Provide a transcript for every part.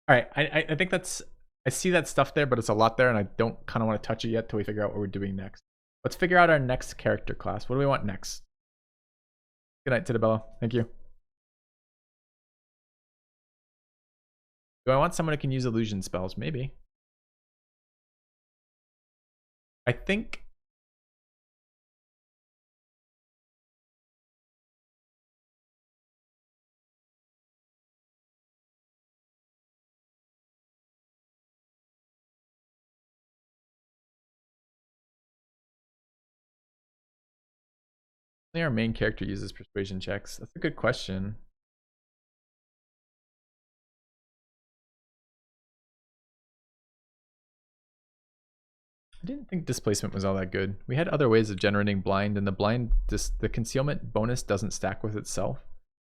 All right, I think that's, I see that stuff there, but it's a lot there, and I don't kind of want to touch it yet till we figure out what we're doing next. Let's figure out our next character class. What do we want next? Good night, Tidabella. Thank you. Do I want someone who can use illusion spells? Maybe. I think. Our main character uses persuasion checks. That's a good question. I didn't think displacement was all that good. We had other ways of generating blind, and the blind, the concealment bonus doesn't stack with itself.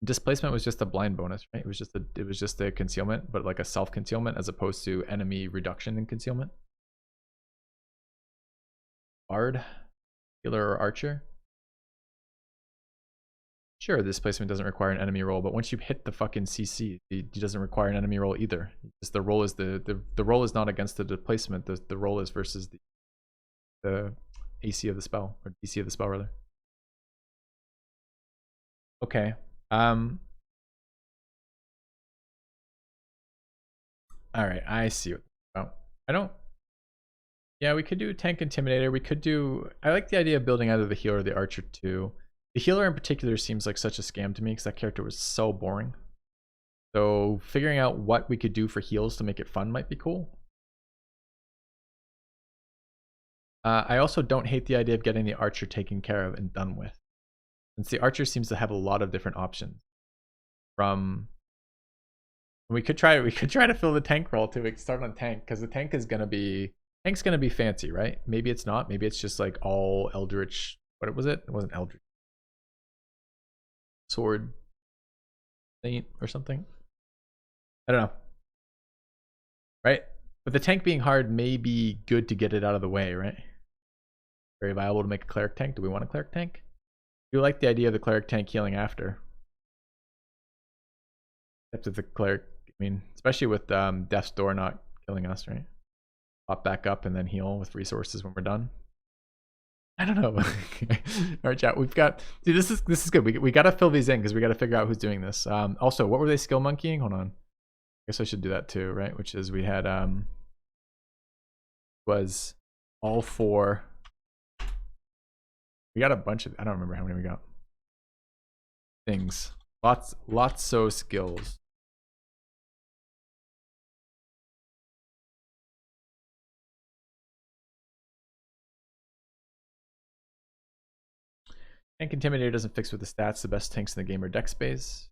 Displacement was just a blind bonus, right? It was just a concealment, but like a self concealment as opposed to enemy reduction in concealment. Bard, healer, or archer. Sure, displacement doesn't require an enemy roll, but once you hit the fucking CC, it doesn't require an enemy roll either. Just the roll is the roll is not against the displacement. The roll is versus the AC of the spell, or DC of the spell rather. Okay. All right, I see what. Oh, I don't. Yeah, we could do tank intimidator. We could do. I like the idea of building either the healer or the archer too. The healer in particular seems like such a scam to me because that character was so boring. So figuring out what we could do for heals to make it fun might be cool. I also don't hate the idea of getting the archer taken care of and done with, since the archer seems to have a lot of different options. From we could try to fill the tank role too. We could start on tank because the tank's gonna be fancy, right? Maybe it's not. Maybe it's just like all Eldritch. What was it? It wasn't Eldritch. Sword Saint or something. I don't know. Right? But the tank being hard may be good to get it out of the way, right? Very viable to make a cleric tank. Do we want a cleric tank? Do you like the idea of the cleric tank healing after? Except if the cleric, I mean, especially with Death's Door not killing us, right? Pop back up and then heal with resources when we're done. I don't know. All right, chat. We've got. See, this is good. We got to fill these in because we got to figure out who's doing this. Also, what were they skill monkeying? Hold on. I guess I should do that too, right? Which is we had was all four. We got a bunch of. I don't remember how many we got. Things. Lots so skills. Tank Intimidator doesn't fix with the stats. The best tanks in the game are dex base.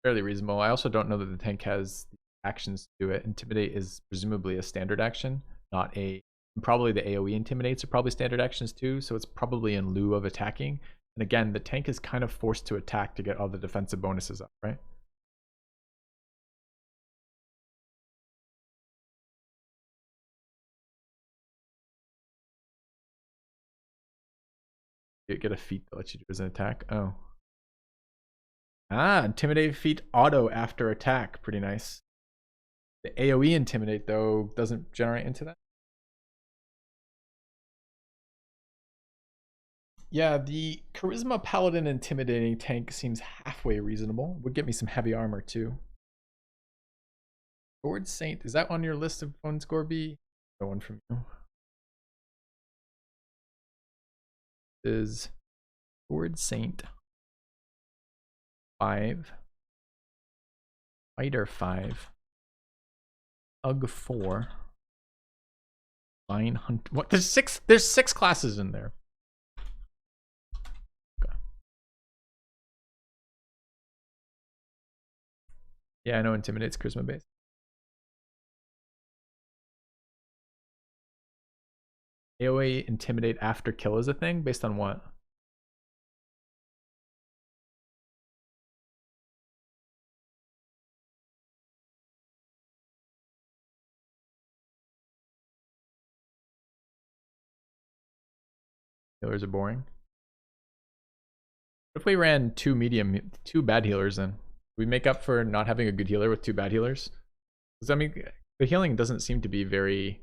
Fairly reasonable. I also don't know that the tank has the actions to do it. Intimidate is presumably a standard action, not a. Probably the AoE intimidates are probably standard actions too, so it's probably in lieu of attacking. And again, the tank is kind of forced to attack to get all the defensive bonuses up, right? You get a feat that lets you do as an attack. Oh. Intimidate feat auto after attack. Pretty nice. The AoE intimidate, though, doesn't generate into that. Yeah, the Charisma Paladin intimidating tank seems halfway reasonable. Would get me some heavy armor, too. Sword Saint, is that on your list of one score B? No one from you. Is Sword Saint 5, Fighter 5, Ugg 4, Vine Hunt. What? There's six classes in there. Okay. Yeah, I know Intimidate's charisma based. AoE Intimidate after kill is a thing based on what? Healers are boring. What if we ran two bad healers then? We make up for not having a good healer with two bad healers? Because I mean, the healing doesn't seem to be very.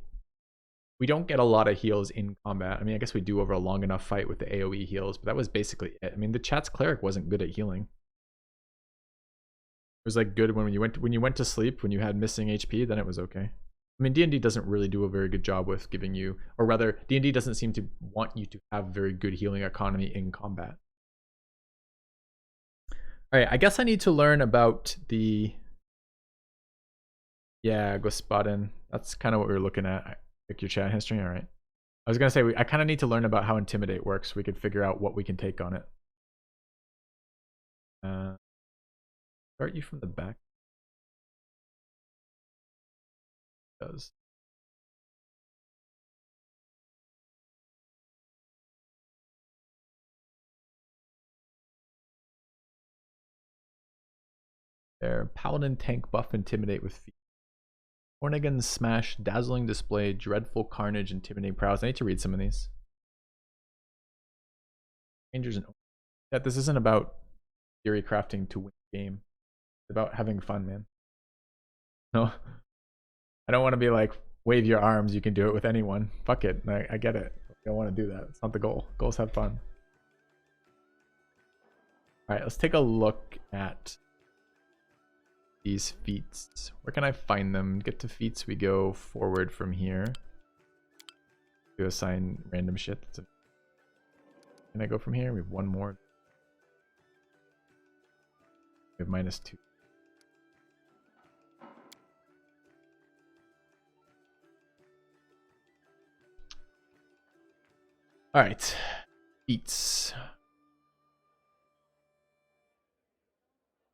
We don't get a lot of heals in combat. I mean, I guess we do over a long enough fight with the AoE heals, but that was basically it. I mean, the chat's cleric wasn't good at healing. It was like good when you went to sleep, when you had missing HP, then it was okay. I mean, D&D doesn't really do a very good job with giving you, or rather, D&D doesn't seem to want you to have very good healing economy in combat. All right, I guess I need to learn about the. Yeah, go spot in. That's kind of what we were looking at. Pick your chat history. All right. I was gonna say I kind of need to learn about how intimidate works so we could figure out what we can take on it. Start you from the back. It does. There, Paladin tank buff intimidate with feet. Hornigan smash, dazzling display, dreadful carnage, intimidate prowess. I need to read some of these. Rangers and yeah, this isn't about theory crafting to win the game. It's about having fun, man. No, I don't want to be like wave your arms. You can do it with anyone. Fuck it. I get it. I don't want to do that. It's not the goal. Goals have fun. All right, let's take a look at these feats. Where can I find them? Get to feats. We go forward from here. To assign random shit. Can I go from here? We have one more. We have -2. All right, feats.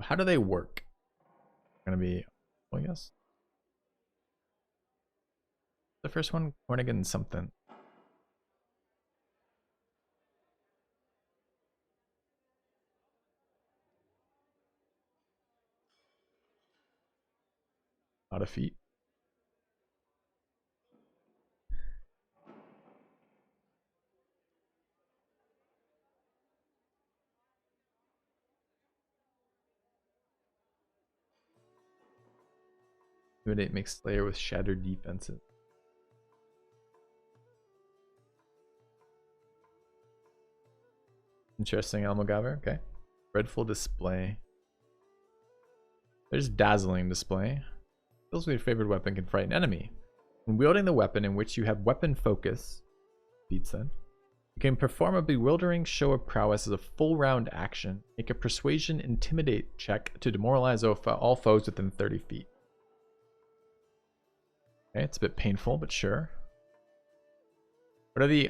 How do they work? Gonna be, well, I guess. The first one, Hornigan something. Not a feat. Intimidate makes Slayer with shattered defenses. Interesting, Almogaver. Okay. Dreadful display. There's dazzling display. Those with your favorite weapon can frighten enemy. When wielding the weapon in which you have weapon focus, feats then, you can perform a bewildering show of prowess as a full round action. Make a persuasion intimidate check to demoralize all foes within 30 feet. Okay, it's a bit painful, but sure. What are the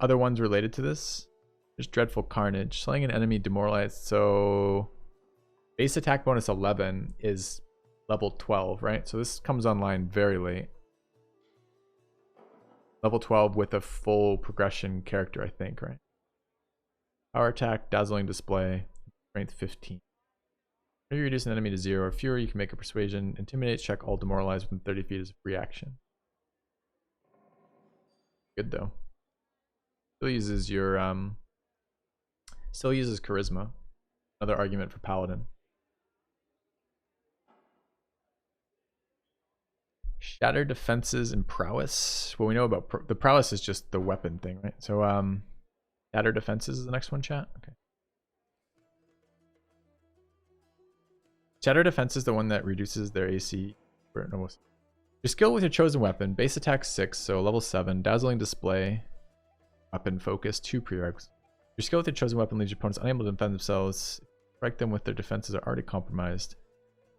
other ones related to this? There's dreadful carnage. Slaying an enemy demoralized. So base attack bonus 11 is level 12, right? So this comes online very late. Level 12 with a full progression character, I think, right? Power attack, dazzling display, strength 15. If you reduce an enemy to 0 or fewer, you can make a persuasion, intimidate check, all demoralized within 30 feet as a free action. Good though. Still uses your still uses charisma. Another argument for paladin. Shattered defenses and prowess. Well, we know about the prowess is just the weapon thing, right? So shattered defenses is the next one, chat. Okay. Shattered defense is the one that reduces their AC. Your skill with your chosen weapon. Base attack 6, so level 7. Dazzling display. Weapon focus, 2 prereqs. Your skill with your chosen weapon leaves your opponents unable to defend themselves. Strike them with their defenses are already compromised.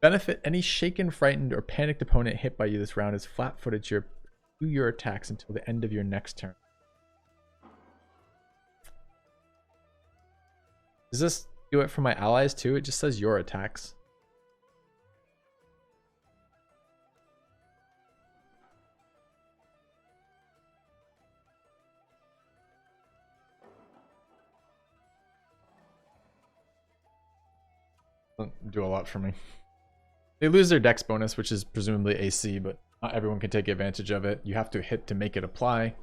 Benefit: any shaken, frightened, or panicked opponent hit by you this round is flat-footed to your attacks until the end of your next turn. Does this do it for my allies too? It just says your attacks. Doesn't do a lot for me. They lose their dex bonus, which is presumably AC, but not everyone can take advantage of it. You have to hit to make it apply.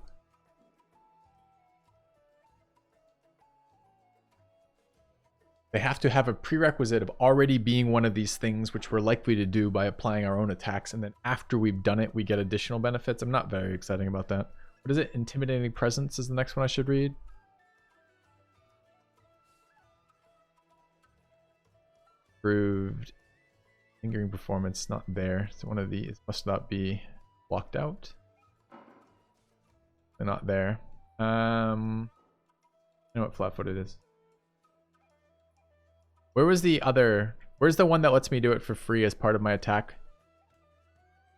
They have to have a prerequisite of already being one of these things, which we're likely to do by applying our own attacks. And then after we've done it, we get additional benefits. I'm not very excited about that. What is it? Intimidating Presence is the next one I should read. Improved. Lingering Performance, not there. So one of these must not be blocked out. They're not there. You know what flat-footed is. Where was the other? Where's the one that lets me do it for free as part of my attack?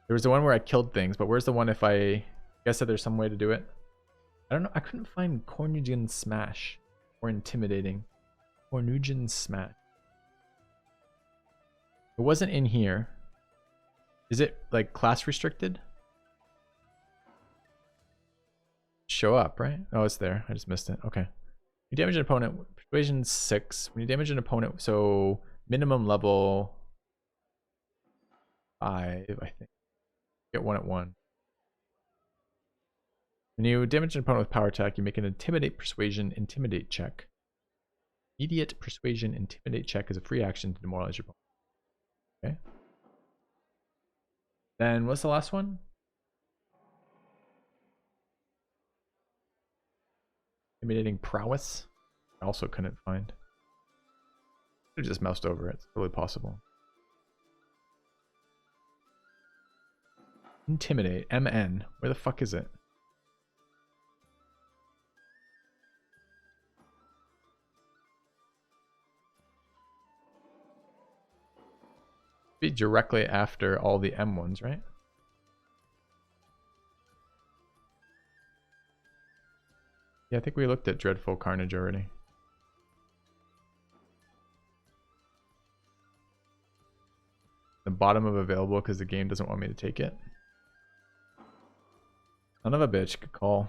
There was the one where I killed things, but where's the one if I guess that there's some way to do it? I don't know. I couldn't find Cornugen Smash or Intimidating. Cornugen Smash. It wasn't in here. Is it like class restricted? Show up, right? Oh, it's there. I just missed it. Okay. You damage an opponent. Persuasion 6. When you damage an opponent, so minimum level 5, I think. Get 1 at 1. When you damage an opponent with power attack, you make an Intimidate, Persuasion, Intimidate check. Immediate Persuasion, Intimidate check is a free action to demoralize your opponent. Okay. Then what's the last one? Intimidating Prowess. I also couldn't find. I just moused over it. It's totally possible. Intimidate. MN. Where the fuck is it? Be directly after all the M ones, right? Yeah, I think we looked at Dreadful Carnage already. The bottom of available because the game doesn't want me to take it. Son of a bitch, good call.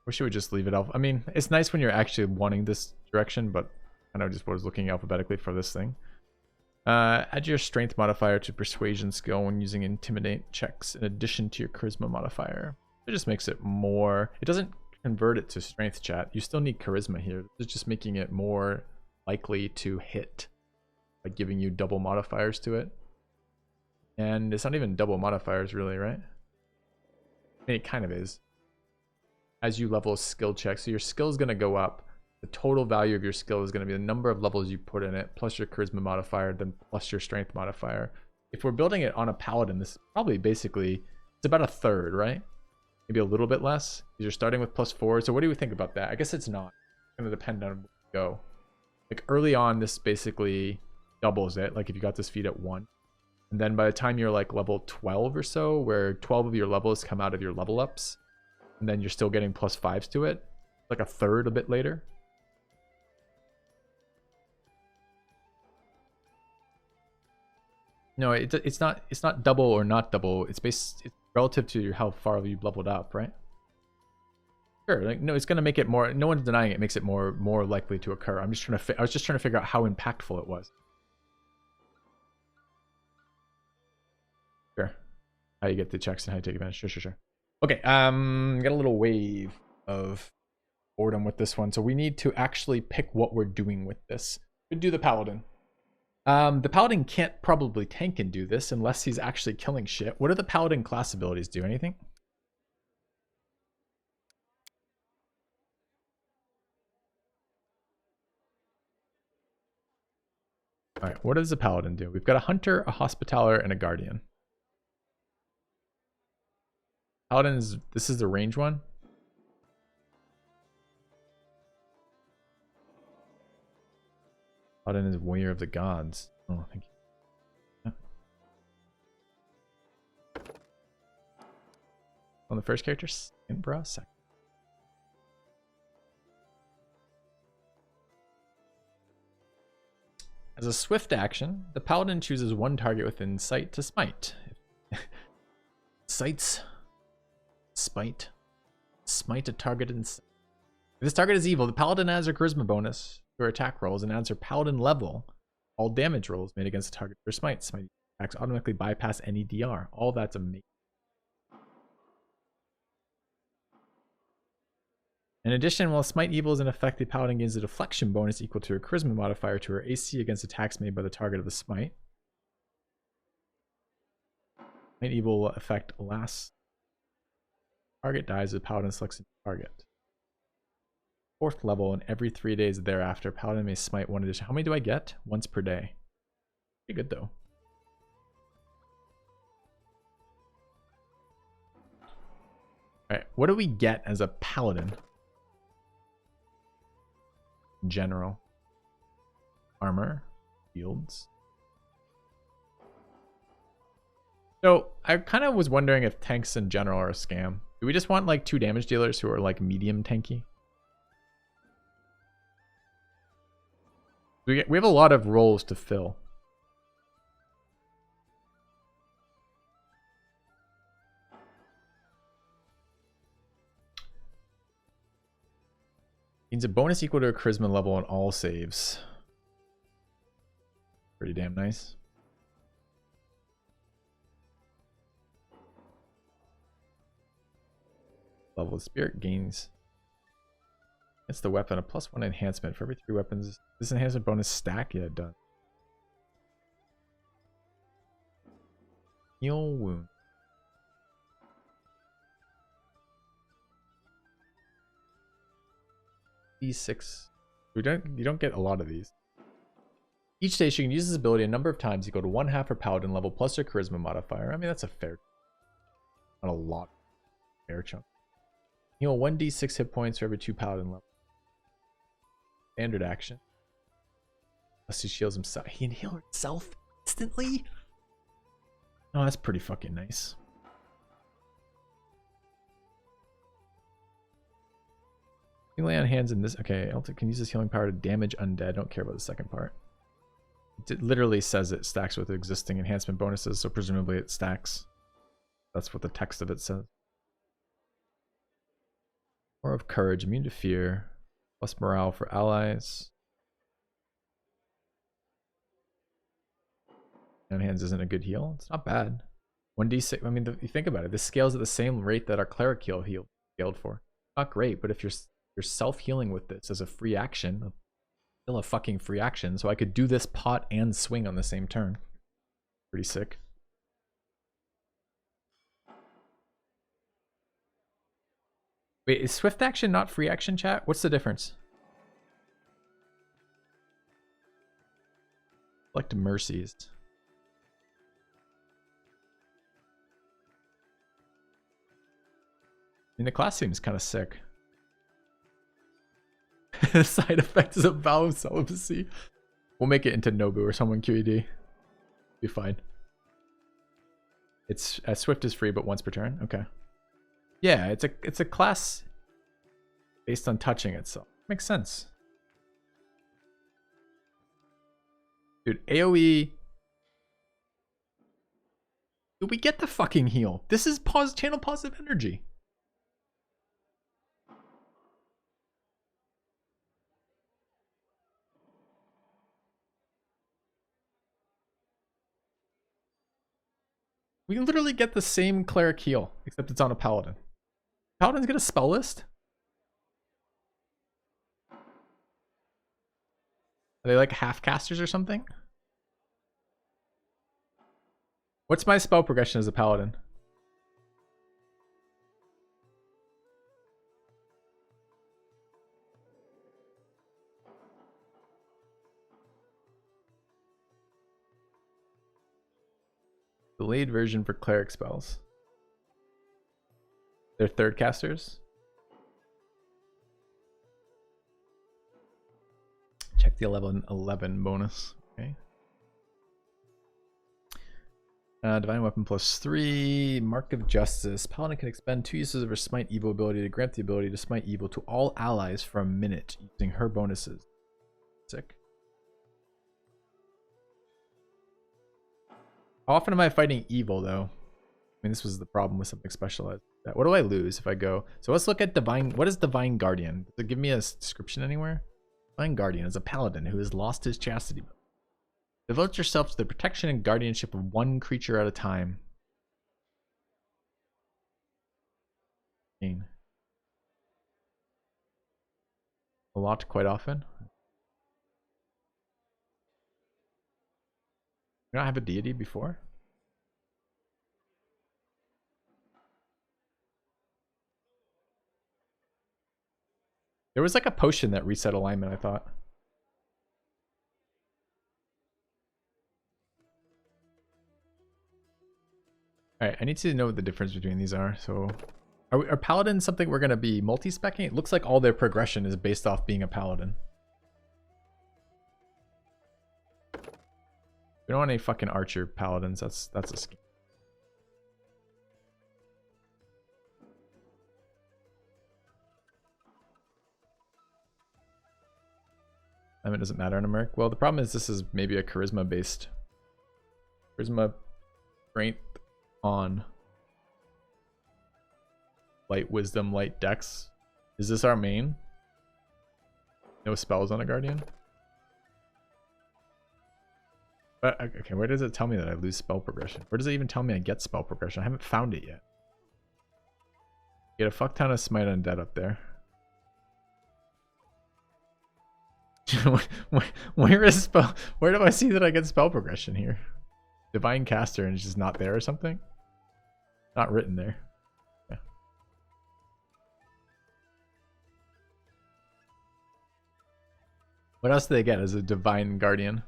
Wish it would just leave it off. I mean, it's nice when you're actually wanting this direction, but I know just was looking alphabetically for this thing. Add your strength modifier to persuasion skill when using intimidate checks in addition to your charisma modifier. It just makes it more. It doesn't convert it to strength, chat. You still need charisma here. It's just making it more likely to hit by giving you double modifiers to it. And it's not even double modifiers really, right? I mean, it kind of is. As you level a skill check, so your skill is going to go up. The total value of your skill is going to be the number of levels you put in it, plus your charisma modifier, then plus your strength modifier. If we're building it on a paladin, this is probably basically, it's about a third, right? Maybe a little bit less. You're starting with +4. So what do we think about that? I guess it's not. It's going to depend on where you go. Like early on, this basically doubles it. Like if you got this feat at 1. And then by the time you're like level 12 or so, where 12 of your levels come out of your level ups, and then you're still getting +5s to it, like a third a bit later. No, it's not double or not double. It's relative to how far you've leveled up, right? Sure. Like no, it's gonna make it more. No one's denying it makes it more likely to occur. I was just trying to figure out how impactful it was. Sure. How you get the checks and how you take advantage. Sure. Okay. Got a little wave of boredom with this one, so we need to actually pick what we're doing with this. We do the paladin. The paladin can't probably tank and do this unless he's actually killing shit. What do the paladin class abilities do? Anything? All right, what does the paladin do? We've got a hunter, a hospitaller, and a guardian. Paladin is, this is the range one. Paladin is warrior of the gods. Oh, thank you. On the first character, second bra, second. As a swift action, the paladin chooses one target within sight to smite. Sights, smite a target in sight. If this target is evil, the paladin adds her charisma bonus to her attack rolls and adds her paladin level. All damage rolls made against the target for smite. Smite attacks automatically bypass any DR. All that's amazing. In addition, while Smite Evil is in effect, the Paladin gains a deflection bonus equal to her Charisma modifier to her AC against attacks made by the target of the Smite. Smite Evil will affect last target dies if Paladin selects a target. 4th level, and every 3 days thereafter, Paladin may smite 1 addition. How many do I get? Once per day. Pretty good though. Alright, what do we get as a Paladin? General. Armor. Shields. So, I kind of was wondering if tanks in general are a scam. Do we just want like 2 damage dealers who are like medium tanky? We have a lot of roles to fill. Means a bonus equal to a charisma level on all saves. Pretty damn nice. Level of spirit gains. It's the weapon, a +1 enhancement for every 3 weapons. This enhancement bonus stack? Yeah, it does. Heal wound. D6. You don't get a lot of these. Each day she can use this ability a number of times equal to 1/2 her paladin level plus her charisma modifier. I mean, that's a fair, not a lot, fair chunk. Heal 1d6 hit points for every 2 paladin levels. Standard action. Unless he shields himself. He can heal himself instantly? Oh, that's pretty fucking nice. You lay on hands in this. Okay, Owlcat can use this healing power to damage undead. Don't care about the second part. It literally says it stacks with existing enhancement bonuses, so presumably it stacks. That's what the text of it says. More of courage, immune to fear, plus morale for allies. On hands isn't a good heal. It's not bad. 1d6. I mean, you think about it. This scales at the same rate that our cleric heal scaled for. Not great, but if you're self-healing with this as a free action, still a fucking free action, so I could do this pot and swing on the same turn. Pretty sick. Wait, is swift action not free action, chat? What's the difference? Select mercies. I mean, the class seems kind of sick. The side effect is a vow of celibacy. We'll make it into Nobu or someone QED. Be fine. It's swift is free, but once per turn. Okay. Yeah, it's a class based on touching itself. Makes sense. Dude, AoE. Dude, we get the fucking heal. This is channel positive energy. We literally get the same cleric heal, except it's on a paladin. Paladin's gonna spell list? Are they like half casters or something? What's my spell progression as a paladin? Delayed version for cleric spells. They're third casters. Check the 11 bonus. Okay. Divine Weapon +3. Mark of Justice. Paladin can expend 2 uses of her Smite Evil ability to grant the ability to smite evil to all allies for a minute using her bonuses. Sick. How often am I fighting evil, though? I mean, this was the problem with something specialized. What do I lose if I go? So let's look at Divine. What is Divine Guardian? Does it give me a description anywhere? Divine Guardian is a paladin who has lost his chastity. Devote yourself to the protection and guardianship of one creature at a time. a lot quite often. You don't have a deity before? There was like a potion that reset alignment, I thought. Alright, I need to know what the difference between these are. So, are paladins something we're going to be multi-specking? It looks like all their progression is based off being a paladin. We don't want any fucking archer paladins. That's a scheme. I mean, it doesn't matter in America. Well, the problem is this is maybe a charisma based. Charisma, strength on. Light wisdom, light dex. Is this our main? No spells on a guardian? But okay, where does it tell me that I lose spell progression? Where does it even tell me I get spell progression? I haven't found it yet. Get a fuck ton of smite undead up there. Where is spell? Where do I see that I get spell progression here? Divine caster and it's just not there or something? Not written there. Yeah. What else do they get as a divine guardian?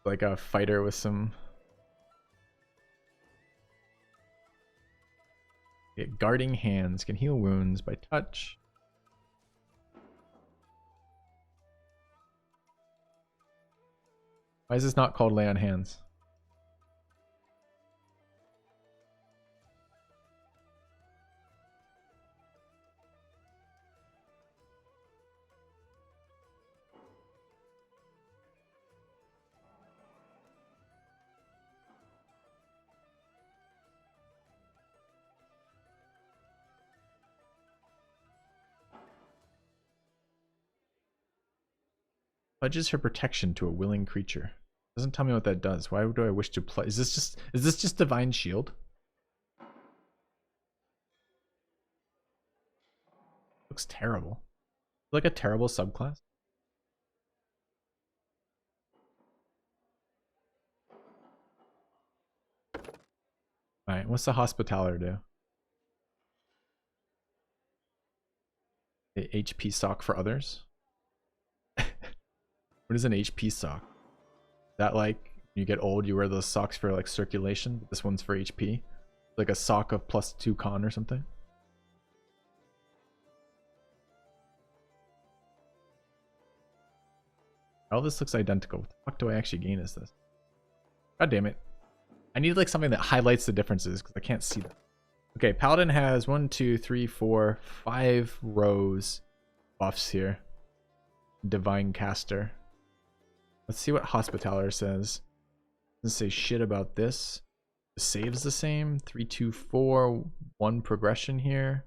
Like a fighter with some. Get guarding hands, can heal wounds by touch. Why is this not called lay on hands? Pledges her protection to a willing creature. Doesn't tell me what that does. Why do I wish to play? Is this just divine shield? Looks terrible. Like a terrible subclass. Alright, what's the hospitaller do? The HP sock for others? What is an HP sock? That like when you get old you wear those socks for like circulation, but this one's for HP? Like a sock of +2 con or something? All this looks identical. What the fuck do I actually gain as this? God damn it. I need like something that highlights the differences because I can't see them. Okay, Paladin has 1, 2, 3, 4, 5 rows buffs here. Divine Caster. Let's see what Hospitaller says. Doesn't say shit about this. The save's the same. 3, 2, 4. 1 progression here.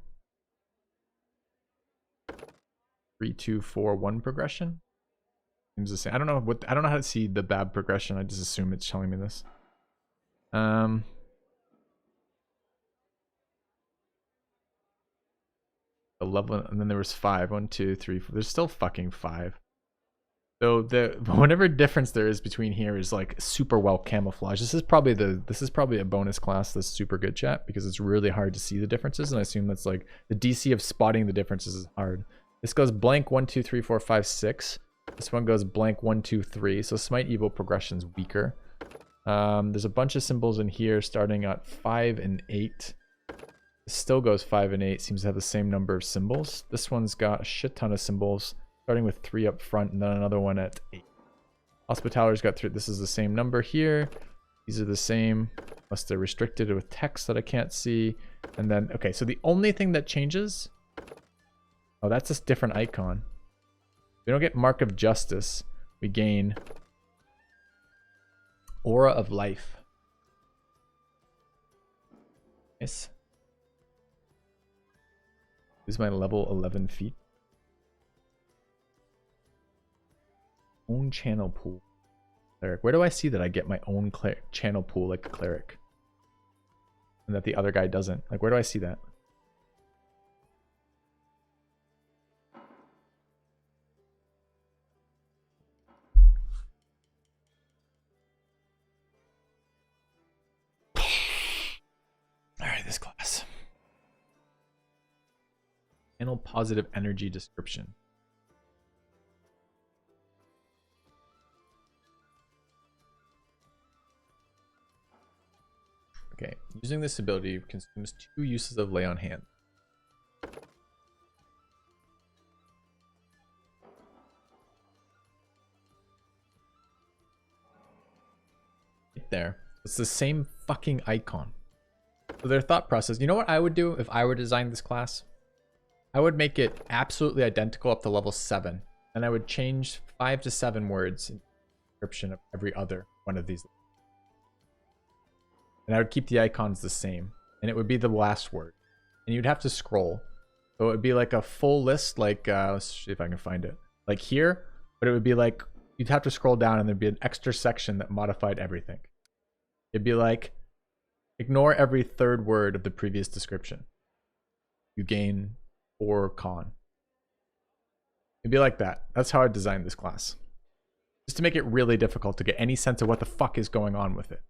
3, 2, 4. 1 progression. Seems the same. I don't know what. I don't know how to see the bad progression. I just assume it's telling me this. 11, and then there was 5. 1, 2, 3, 4. There's still fucking 5. So the whatever difference there is between here is like super well camouflaged. This is probably a bonus class that's super good, chat, because it's really hard to see the differences, and I assume that's like the DC of spotting the differences is hard. This goes blank 1, 2, 3, 4, 5, 6. This one goes blank 1, 2, 3. So Smite Evil progression's weaker. There's a bunch of symbols in here starting at 5 and 8. This still goes 5 and 8. Seems to have the same number of symbols. This one's got a shit ton of symbols, starting with 3 up front and then another one at 8. Hospitaller's got 3. This is the same number here. These are the same, unless they're restricted with text that I can't see. And then, okay, so the only thing that changes... Oh, that's a different icon. We don't get Mark of Justice. We gain Aura of Life. Nice. This is my level 11 feat. Own channel pool. Cleric. Where do I see that I get my own channel pool like a cleric? And that the other guy doesn't? Like, where do I see that? Channel positive energy description. Okay, using this ability consumes 2 uses of lay on hand. Right there. It's the same fucking icon. So their thought process, you know what I would do if I were designing this class? I would make it absolutely identical up to level 7. And I would change 5 to 7 words in the description of every other one of these. And I would keep the icons the same. And it would be the last word. And you'd have to scroll. So it would be like a full list, like, let's see if I can find it. Like here, but it would be like, you'd have to scroll down and there'd be an extra section that modified everything. It'd be like, ignore every 3rd word of the previous description. You gain 4 con. It'd be like that. That's how I designed this class. Just to make it really difficult to get any sense of what the fuck is going on with it.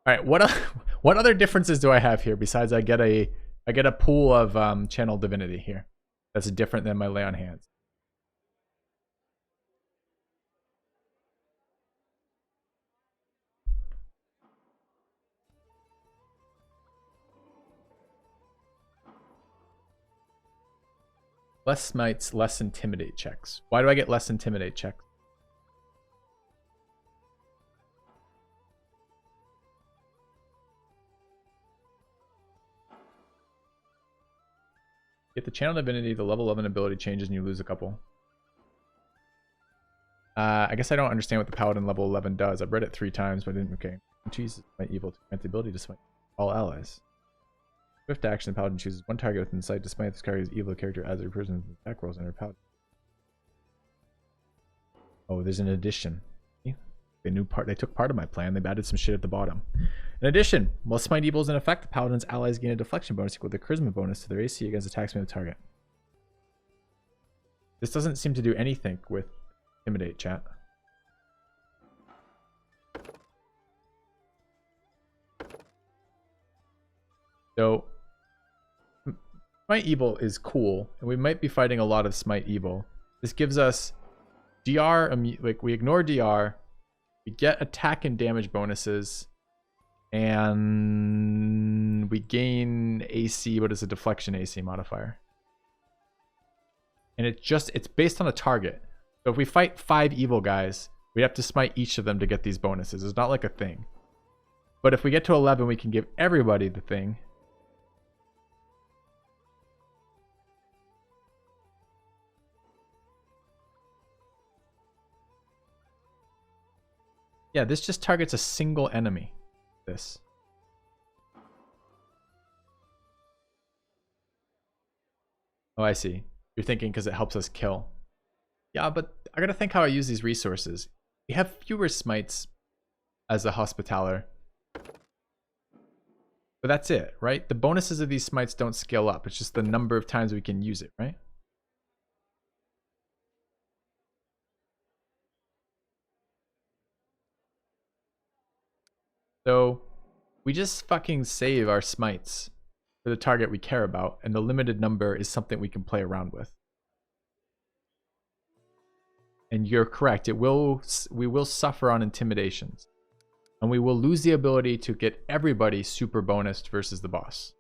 Alright, what other differences do I have here besides I get a pool of channel divinity here that's different than my lay on hands? Less smites, less intimidate checks. Why do I get less intimidate checks? Get the channel divinity, the level 11 ability changes and you lose a couple. I guess I don't understand what the paladin level 11 does. I've read it 3 times, but I didn't. Okay. Chooses my evil to grant the ability to smite all allies. Swift action, the paladin chooses 1 target within sight to smite this character's evil character as a person with attack rolls under paladin. Oh, there's an addition. They took part of my plan. They've added some shit at the bottom. In addition, while smite evil is in effect, the paladin's allies gain a deflection bonus equal to the charisma bonus to their AC against attacks made with the target. This doesn't seem to do anything with intimidate, chat. So smite evil is cool, and we might be fighting a lot of smite evil. This gives us DR, like we ignore DR, we get attack and damage bonuses, and we gain AC. What is a deflection AC modifier? And it's based on a target. So if we fight 5 evil guys, we have to smite each of them to get these bonuses. It's not like a thing. But if we get to 11, we can give everybody the thing. Yeah, this just targets a single enemy. This. Oh, I see. You're thinking because it helps us kill. Yeah, but I gotta think how I use these resources. We have fewer smites as a hospitaller. But that's it, right? The bonuses of these smites don't scale up. It's just the number of times we can use it, right? So we just fucking save our smites for the target we care about, and the limited number is something we can play around with. And you're correct. We will suffer on intimidations. And we will lose the ability to get everybody super bonused versus the boss.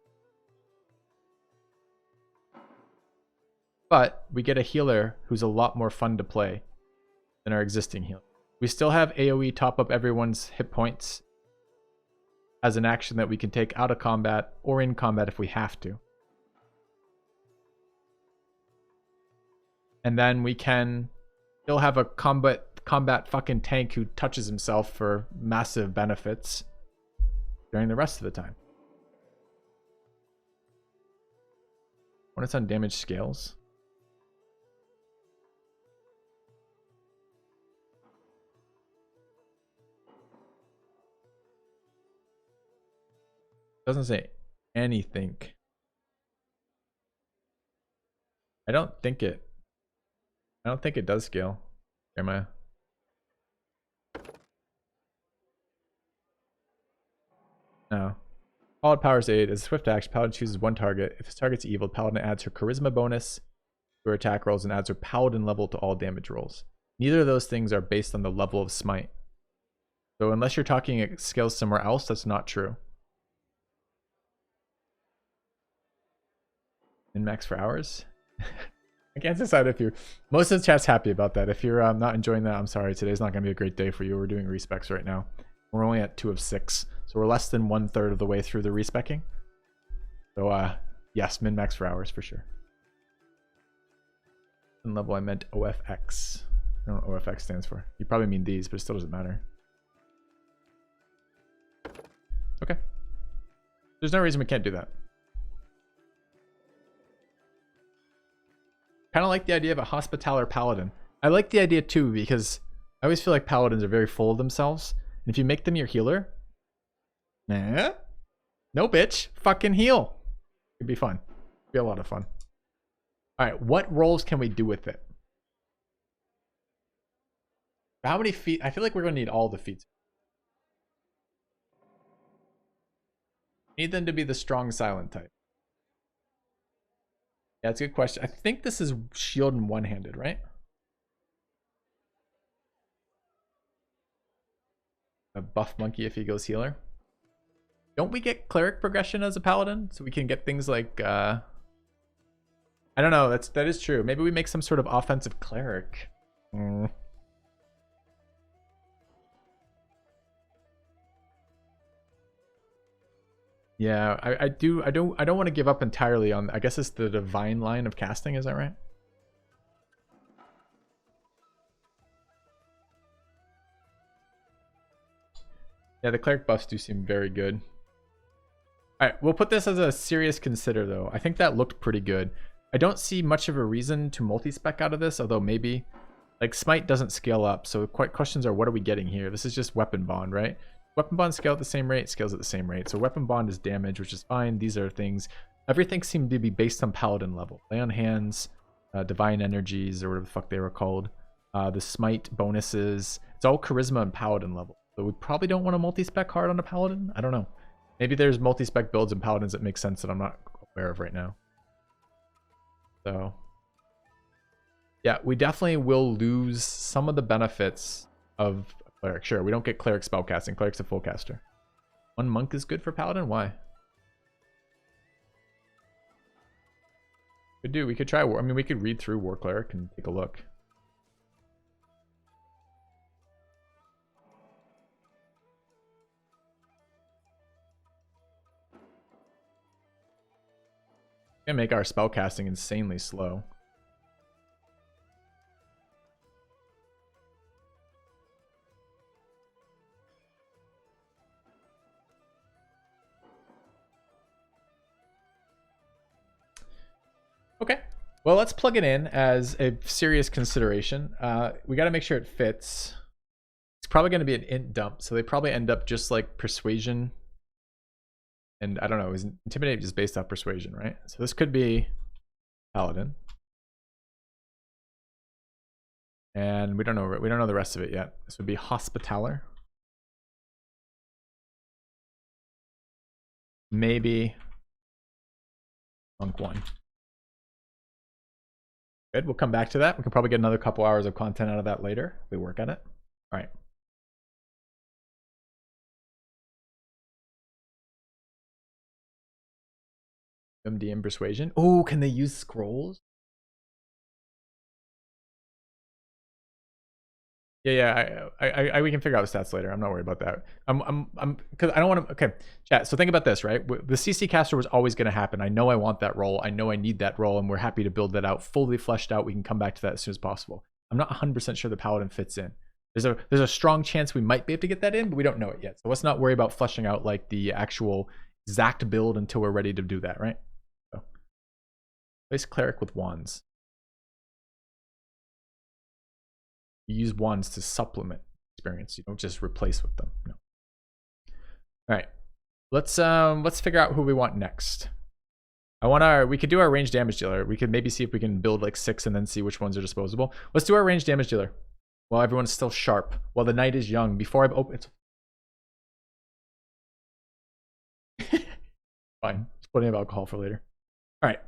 But we get a healer who's a lot more fun to play than our existing healer. We still have AoE top up everyone's hit points as an action that we can take out of combat or in combat if we have to. And then we can still have a combat fucking tank who touches himself for massive benefits during the rest of the time. When it's on damage scales. Doesn't say anything. I don't think it does scale. Jeremiah. No. Paladin powers aid. As a swift action, Paladin chooses one target. If his target's evil, Paladin adds her charisma bonus to her attack rolls and adds her Paladin level to all damage rolls. Neither of those things are based on the level of smite. So unless you're talking skills somewhere else, that's not true. Min-max for hours? I can't decide if you're... Most of the chat's happy about that. If you're not enjoying that, I'm sorry. Today's not going to be a great day for you. We're doing respecs right now. We're only at 2 of 6. So we're less than 1/3 of the way through the respecking. So yes, min-max for hours for sure. In level I meant OFX. I don't know what OFX stands for. You probably mean these, but it still doesn't matter. Okay. There's no reason we can't do that. Kind of like the idea of a hospitaller paladin. I like the idea too because I always feel like paladins are very full of themselves. And if you make them your healer, no bitch, fucking heal. It'd be fun. It'd be a lot of fun. All right, what roles can we do with it? How many feet? I feel like we're going to need all the feats. Need them to be the strong silent type. Yeah, it's a good question. I think this is shield and one-handed, right? A buff monkey if he goes healer. Don't we get cleric progression as a paladin? So we can get things like I don't know, that is true. Maybe we make some sort of offensive cleric. Yeah, I don't want to give up entirely on, I guess it's the divine line of casting, is that right? Yeah, the cleric buffs do seem very good. Alright, we'll put this as a serious consider though. I think that looked pretty good. I don't see much of a reason to multi-spec out of this, although maybe. Like, smite doesn't scale up, so questions are, what are we getting here? This is just weapon bond, right? Weapon bond scale at the same rate, scales at the same rate. So weapon bond is damage, which is fine. These are things. Everything seemed to be based on paladin level. Lay on hands, divine energies, or whatever the fuck they were called. The smite bonuses. It's all charisma and paladin level. So we probably don't want to multi-spec hard on a paladin. I don't know. Maybe there's multi-spec builds and paladins that make sense that I'm not aware of right now. So yeah, we definitely will lose some of the benefits of cleric. Sure, we don't get cleric spellcasting. Cleric's a full caster. One monk is good for paladin? Why? We could try war. I mean, we could read through war cleric and take a look. Gonna make our spellcasting insanely slow. Okay, well, let's plug it in as a serious consideration. We got to make sure it fits. It's probably going to be an int dump, so they probably end up just like persuasion. And I don't know, is intimidate just based off persuasion, right? So this could be paladin. And we don't know the rest of it yet. This would be hospitaller. Maybe monk 1. Good, we'll come back to that. We can probably get another couple hours of content out of that later if we work at it. All right. MDM persuasion. Oh, can they use scrolls? Yeah, we can figure out the stats later. I'm not worried about that. Because I don't want to. Okay, chat. So think about this, right? The CC caster was always going to happen. I know I want that role. I know I need that role, and we're happy to build that out, fully fleshed out. We can come back to that as soon as possible. I'm not 100% sure the paladin fits in. There's a strong chance we might be able to get that in, but we don't know it yet. So let's not worry about fleshing out like the actual exact build until we're ready to do that, right? So, place cleric with wands. You use wands to supplement experience. You don't just replace with them. No. All right. Let's figure out who we want next. We could do our range damage dealer. We could maybe see if we can build like 6 and then see which ones are disposable. Let's do our range damage dealer while everyone's still sharp, while the night is young. Before I open Fine. There's plenty of alcohol for later. All right.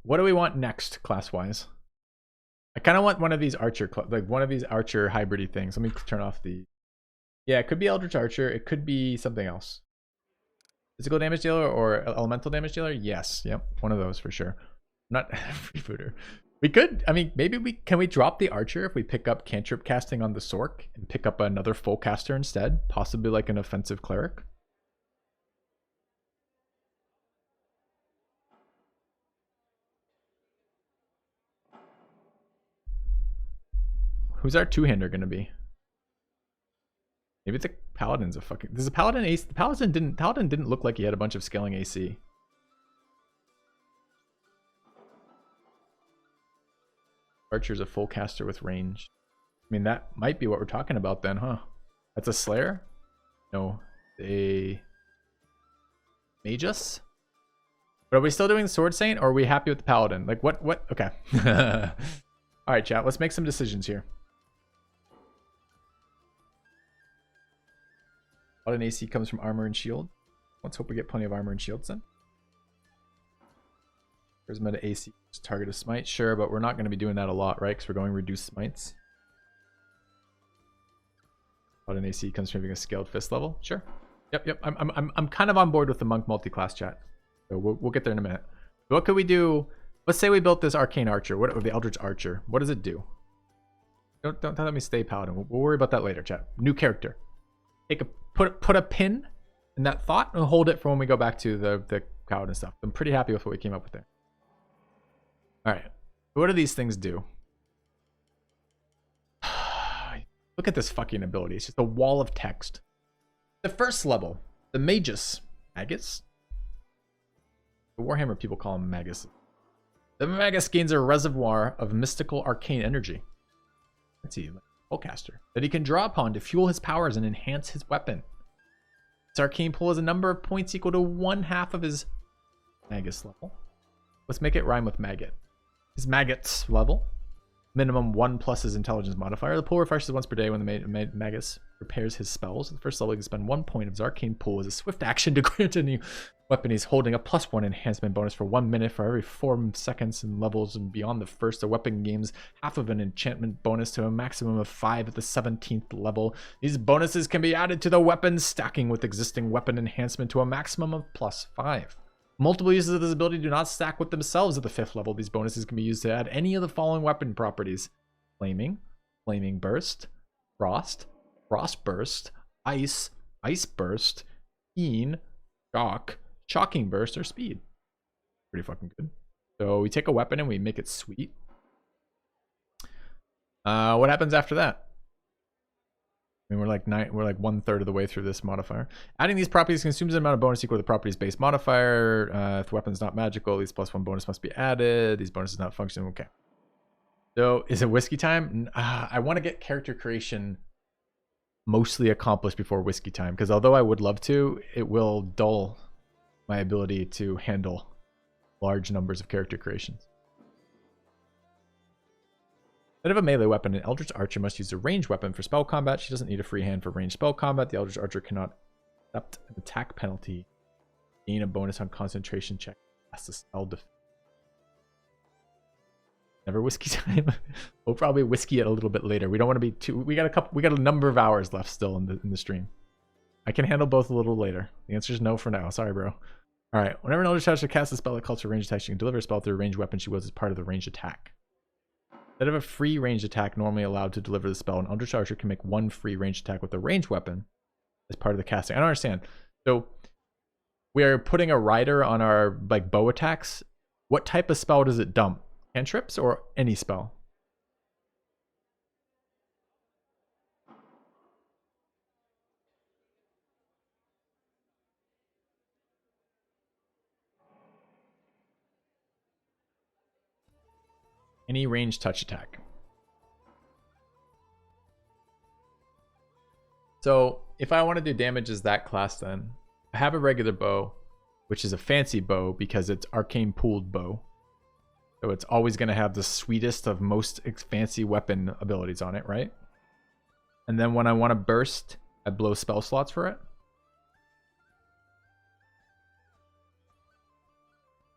What do we want next, class-wise? I kind of want one of these archer, like one of these archer hybridy things. Let me turn off the. Yeah, it could be Eldritch Archer. It could be something else. Physical damage dealer or elemental damage dealer? Yes. Yep. One of those for sure. Not freebooter. We could. I mean, maybe we can we drop the archer if we pick up cantrip casting on the Sork and pick up another full caster instead, possibly like an offensive cleric. Who's our two-hander gonna be? Maybe the paladin's a fucking. Does the paladin ace? The paladin didn't look like he had a bunch of scaling AC. Archer's a full caster with range. I mean, that might be what we're talking about then, huh? That's a Slayer? No. A Magus? But are we still doing the Sword Saint, or are we happy with the Paladin? Like, what? Okay. Alright, chat. Let's make some decisions here. Paladin AC comes from armor and shield. Let's hope we get plenty of armor and shields then. Charisma to AC, target a smite, sure, but we're not going to be doing that a lot, right? Because we're going reduced smites. Paladin AC comes from having a scaled fist level, sure. Yep. I'm kind of on board with the monk multi-class chat, so we'll get there in a minute. What could we do? Let's say we built this arcane archer, or the eldritch archer. What does it do? Don't let me stay paladin. We'll worry about that later, chat. New character. Put a pin in that thought and hold it for when we go back to the crowd and stuff. I'm pretty happy with what we came up with there. All right, what do these things do? Look at this fucking ability. It's just a wall of text. The first level, the Magus. Magus? The Warhammer people call them Magus. The Magus gains a reservoir of mystical arcane energy. Let's see, Spellcaster. That he can draw upon to fuel his powers and enhance his weapon. This arcane pool has a number of points equal to 1/2 of his Magus level. Let's make it rhyme with maggot. His maggots level. Minimum 1 plus his intelligence modifier. The pool refreshes once per day when the Magus prepares his spells. At the first level, he can spend 1 point of his arcane pool as a swift action to grant a new weapon. He's holding a +1 enhancement bonus for 1 minute for every 4 seconds and levels and beyond the first. The weapon gains half of an enchantment bonus to a maximum of 5 at the 17th level. These bonuses can be added to the weapon, stacking with existing weapon enhancement to a maximum of +5. Multiple uses of this ability do not stack with themselves at the 5th level. These bonuses can be used to add any of the following weapon properties: Flaming, Flaming Burst, Frost, Frost Burst, Ice, Ice Burst, Keen, Shock, Shocking Burst, or Speed. Pretty fucking good. So we take a weapon and we make it sweet. What happens after that? I mean, we're like 1/3 of the way through this modifier. Adding these properties consumes an amount of bonus equal to the property's base modifier. If the weapon's not magical, these +1 bonus must be added. These bonuses not function. Okay. So is it whiskey time? I want to get character creation mostly accomplished before whiskey time, because although I would love to, it will dull my ability to handle large numbers of character creations. Instead of a melee weapon, an Eldritch Archer must use a ranged weapon for spell combat. She doesn't need a free hand for ranged spell combat. The Eldritch Archer cannot accept an attack penalty. Gain a bonus on concentration check. That's the spell defense. Never whiskey time. We'll probably whiskey it a little bit later. We don't want to be too. We got a number of hours left still in the stream. I can handle both a little later. The answer is no for now. Sorry, bro. All right. Whenever an Eldritch Archer casts a spell that calls for ranged attack, she can deliver a spell through a ranged weapon she wields as part of the ranged attack. Instead of a free ranged attack normally allowed to deliver the spell, an Eldritch Archer can make 1 free ranged attack with a ranged weapon as part of the casting. I don't understand. So we are putting a rider on our bow attacks. What type of spell does it dump? Cantrips or any spell? Any ranged touch attack. So if I want to do damage as that class, then I have a regular bow, which is a fancy bow because it's arcane pooled bow. So it's always going to have the sweetest of most fancy weapon abilities on it, right? And then when I want to burst, I blow spell slots for it.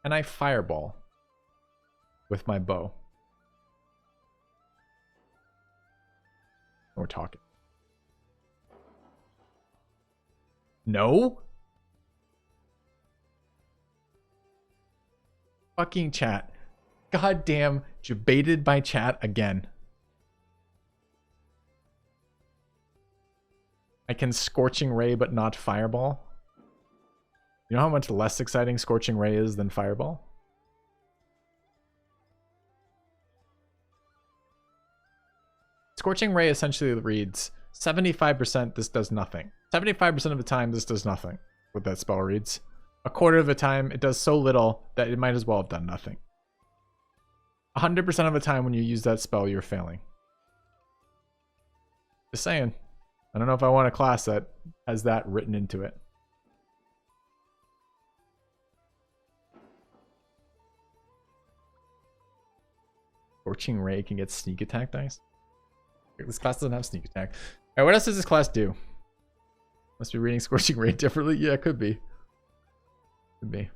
And I fireball with my bow. We're talking. No? Fucking chat. Goddamn, debated by chat again. I can Scorching Ray but not Fireball. You know how much less exciting Scorching Ray is than Fireball? Scorching Ray essentially reads 75% this does nothing. 75% of the time this does nothing. What that spell reads. A quarter of the time it does so little that it might as well have done nothing. 100% of the time when you use that spell you're failing. Just saying. I don't know if I want a class that has that written into it. Scorching Ray can get sneak attack dice. This class doesn't have sneak attack. Alright, what else does this class do? Must be reading Scorching Ray differently? Yeah, it could be. Could be.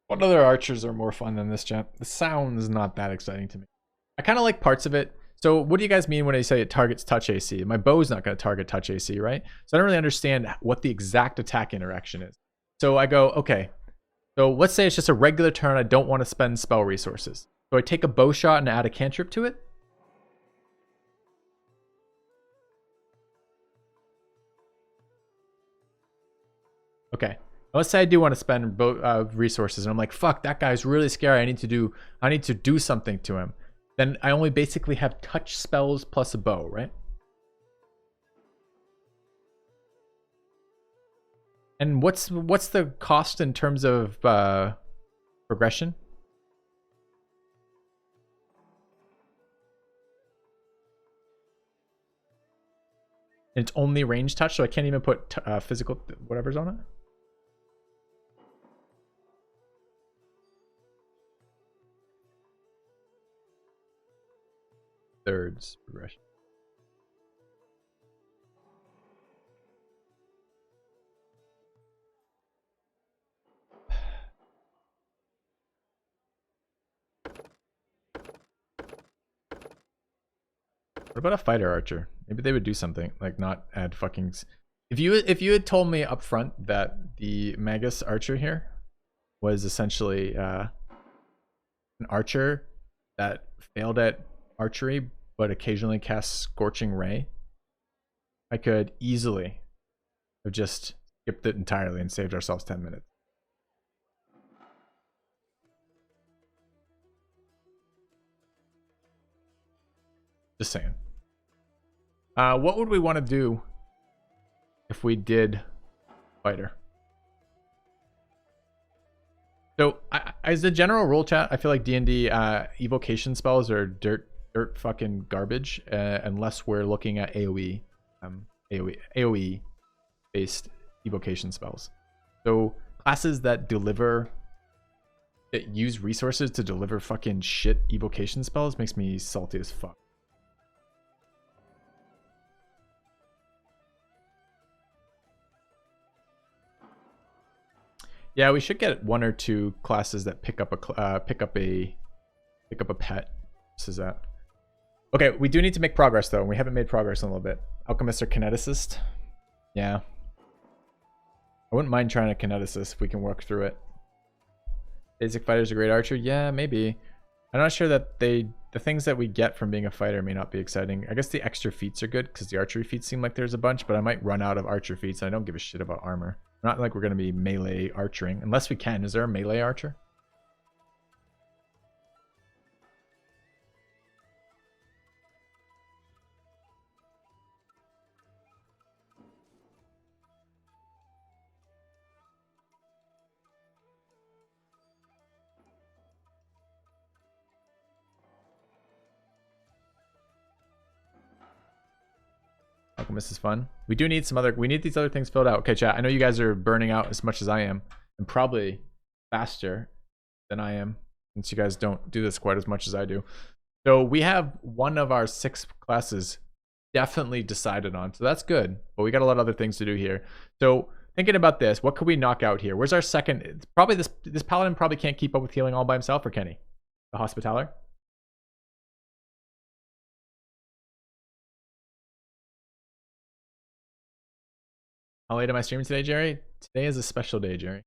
What other archers are more fun than this, chat? The sound is not that exciting to me. I kind of like parts of it. So what do you guys mean when I say it targets touch AC? My bow is not going to target touch AC, right? So I don't really understand what the exact attack interaction is. So I go, okay. So let's say it's just a regular turn. I don't want to spend spell resources. So I take a bow shot and add a cantrip to it. Okay. Let's say I do want to spend resources, and I'm like, fuck, that guy's really scary. I need to do something to him. Then I only basically have touch spells plus a bow, right? And what's the cost in terms of progression? And it's only range touch, so I can't even put physical whatever's on it. Thirds progression. What about a fighter archer? Maybe they would do something like not add fucking. If you had told me up front that the Magus archer here was essentially an archer that failed at archery but occasionally casts Scorching Ray, I could easily have just skipped it entirely and saved ourselves 10 minutes. Just saying. What would we want to do if we did fighter? So, as a general rule, chat, I feel like D&D evocation spells are dirt fucking garbage, unless we're looking at AoE based evocation spells. So classes that use resources to deliver fucking shit evocation spells makes me salty as fuck. Yeah, we should get one or two classes that pick up a pet. This is that. Okay, we do need to make progress though. We haven't made progress in a little bit. Alchemist or kineticist? Yeah. I wouldn't mind trying a kineticist if we can work through it. Basic fighter's a great archer? Yeah, maybe. I'm not sure that the things that we get from being a fighter may not be exciting. I guess the extra feats are good because the archery feats seem like there's a bunch, but I might run out of archer feats and I don't give a shit about armor. Not like we're going to be melee archering. Unless we can. Is there a melee archer? Alchemist is fun. We do need some other, we need these other things filled out. Okay, chat, I know you guys are burning out as much as I am, and probably faster than I am, since you guys don't do this quite as much as I do. So we have one of our 6 classes definitely decided on, so that's good, but we got a lot of other things to do here. So thinking about this, what could we knock out here? Where's our second? It's probably this paladin probably can't keep up with healing all by himself, or can he? The Hospitaller? How late am I streaming today, Jerry? Today is a special day, Jerry.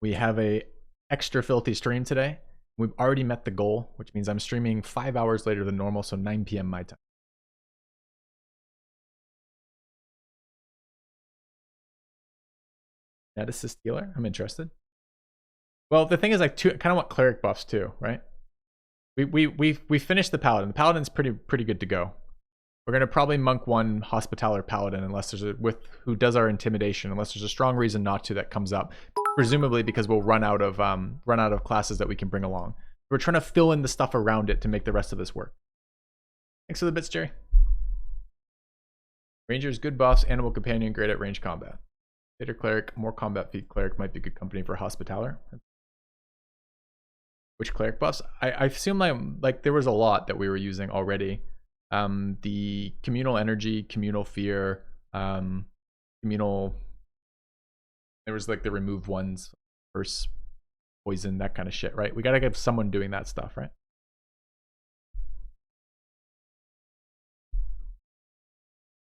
We have a extra filthy stream today. We've already met the goal, which means I'm streaming 5 hours later than normal, so 9 p.m. my time. Genesis healer? I'm interested. Well, the thing is, like, kind of want cleric buffs too, right? We finished the paladin. The paladin's pretty good to go. We're gonna probably monk one Hospitaller paladin unless there's who does our intimidation, unless there's a strong reason not to that comes up. Presumably because we'll run out of classes that we can bring along. We're trying to fill in the stuff around it to make the rest of this work. Thanks for the bits, Jerry. Rangers, good buffs, animal companion, great at range combat. Fighter cleric, more combat feat cleric might be good company for Hospitaller. Which cleric buffs? I assume like there was a lot that we were using already. The communal energy, communal fear, communal. There was like the remove ones, curse, poison, that kind of shit, right? We gotta get someone doing that stuff, right?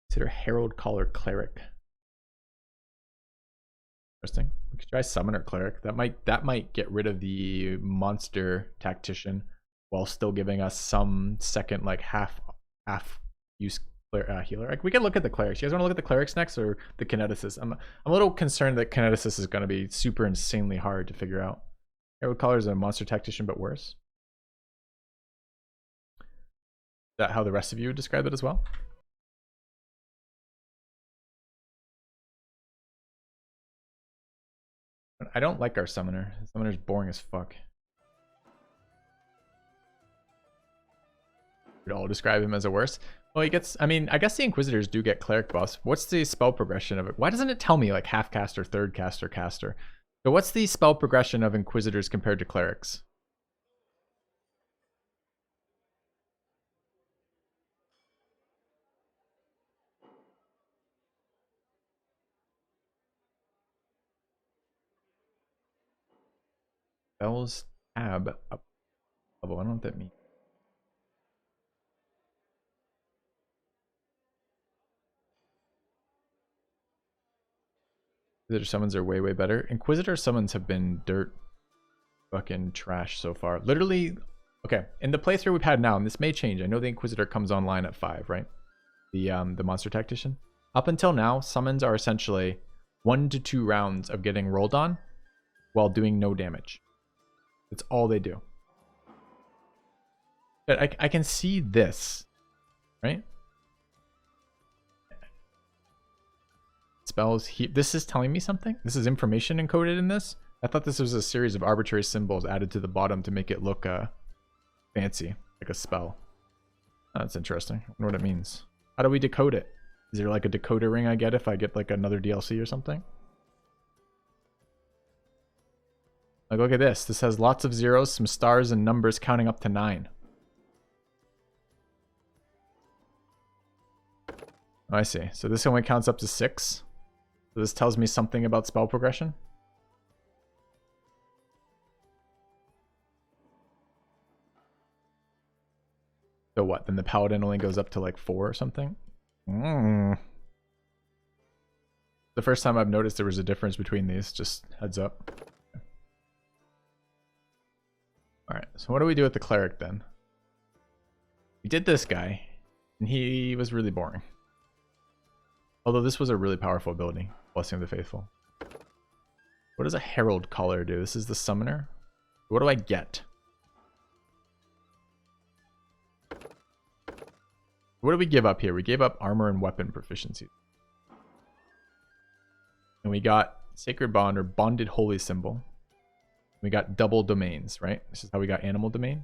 Consider Herald Caller Cleric. Interesting. We could try Summoner Cleric. That might get rid of the monster tactician while still giving us some second, like half use healer. Like, we can look at the clerics. You guys want to look at the clerics next, or the kineticist? I'm a little concerned that kineticist is going to be super insanely hard to figure out. Herald Caller is a monster tactician, but worse. Is that how the rest of you would describe it as well? I don't like our summoner. The summoner's boring as fuck. We'd all describe him as a worse. Well, he gets, I mean, I guess the Inquisitors do get cleric buffs. What's the spell progression of it? Why doesn't it tell me like half caster, third caster, caster? So what's the spell progression of Inquisitors compared to clerics? Spells tab up level. I don't know what that means. Inquisitor summons are way better. Inquisitor summons have been dirt fucking trash so far. Literally, okay, in the playthrough we've had now, and this may change. I know the Inquisitor comes online at 5, right? The monster tactician. Up until now, summons are essentially 1 to 2 rounds of getting rolled on while doing no damage. That's all they do. But I can see this, right? Spells. This is telling me something? This is information encoded in this? I thought this was a series of arbitrary symbols added to the bottom to make it look fancy, like a spell. Oh, that's interesting. I wonder what it means. How do we decode it? Is there like a decoder ring I get if I get like another DLC or something? Like, look at this. This has lots of zeros, some stars, and numbers counting up to 9. Oh, I see. So this only counts up to 6. So this tells me something about spell progression. So what? Then the paladin only goes up to like 4 or something? The first time I've noticed there was a difference between these. Just heads up. Alright, so what do we do with the cleric then? We did this guy, and he was really boring. Although this was a really powerful ability. Blessing of the Faithful. What does a Herald Caller do? This is the summoner. What do I get? What did we give up here? We gave up armor and weapon proficiency. And we got Sacred Bond or Bonded Holy Symbol. We got double domains, right? This is how we got animal domain.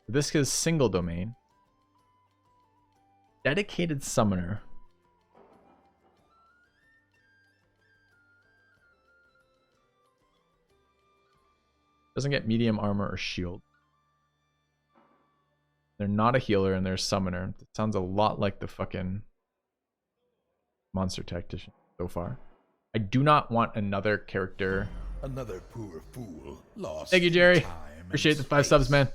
This is single domain. Dedicated summoner. Doesn't get medium armor or shield. They're not a healer and they're a summoner. It sounds a lot like the fucking monster tactician so far. I do not want another character. Another poor fool lost. Thank you, Jerry. Time Appreciate the 5 subs, man.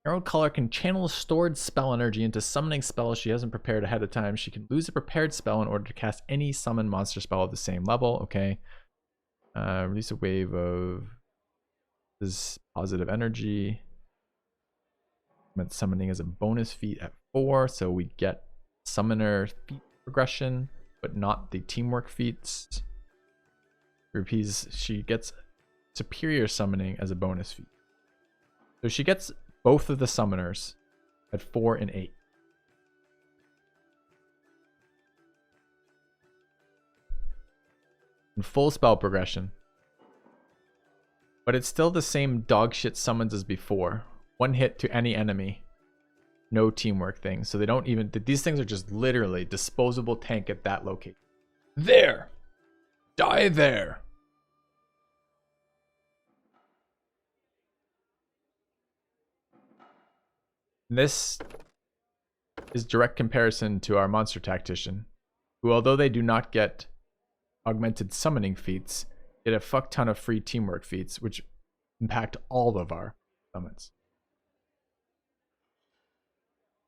Herald Color can channel stored spell energy into summoning spells she hasn't prepared ahead of time. She can lose a prepared spell in order to cast any summoned monster spell at the same level. Okay. Release a wave of this positive energy. Summoning as a bonus feat at 4, so we get summoner feat progression, but not the teamwork feats. Repeats, she gets superior summoning as a bonus feat. So she gets both of the summoners at 4 and 8. And full spell progression. But it's still the same dogshit summons as before. 1 hit to any enemy. No teamwork thing. So they don't even... These things are just literally disposable tank at that location. There! Die there! This is direct comparison to our monster tactician, who, although they do not get augmented summoning feats, get a fuck ton of free teamwork feats, which impact all of our summons.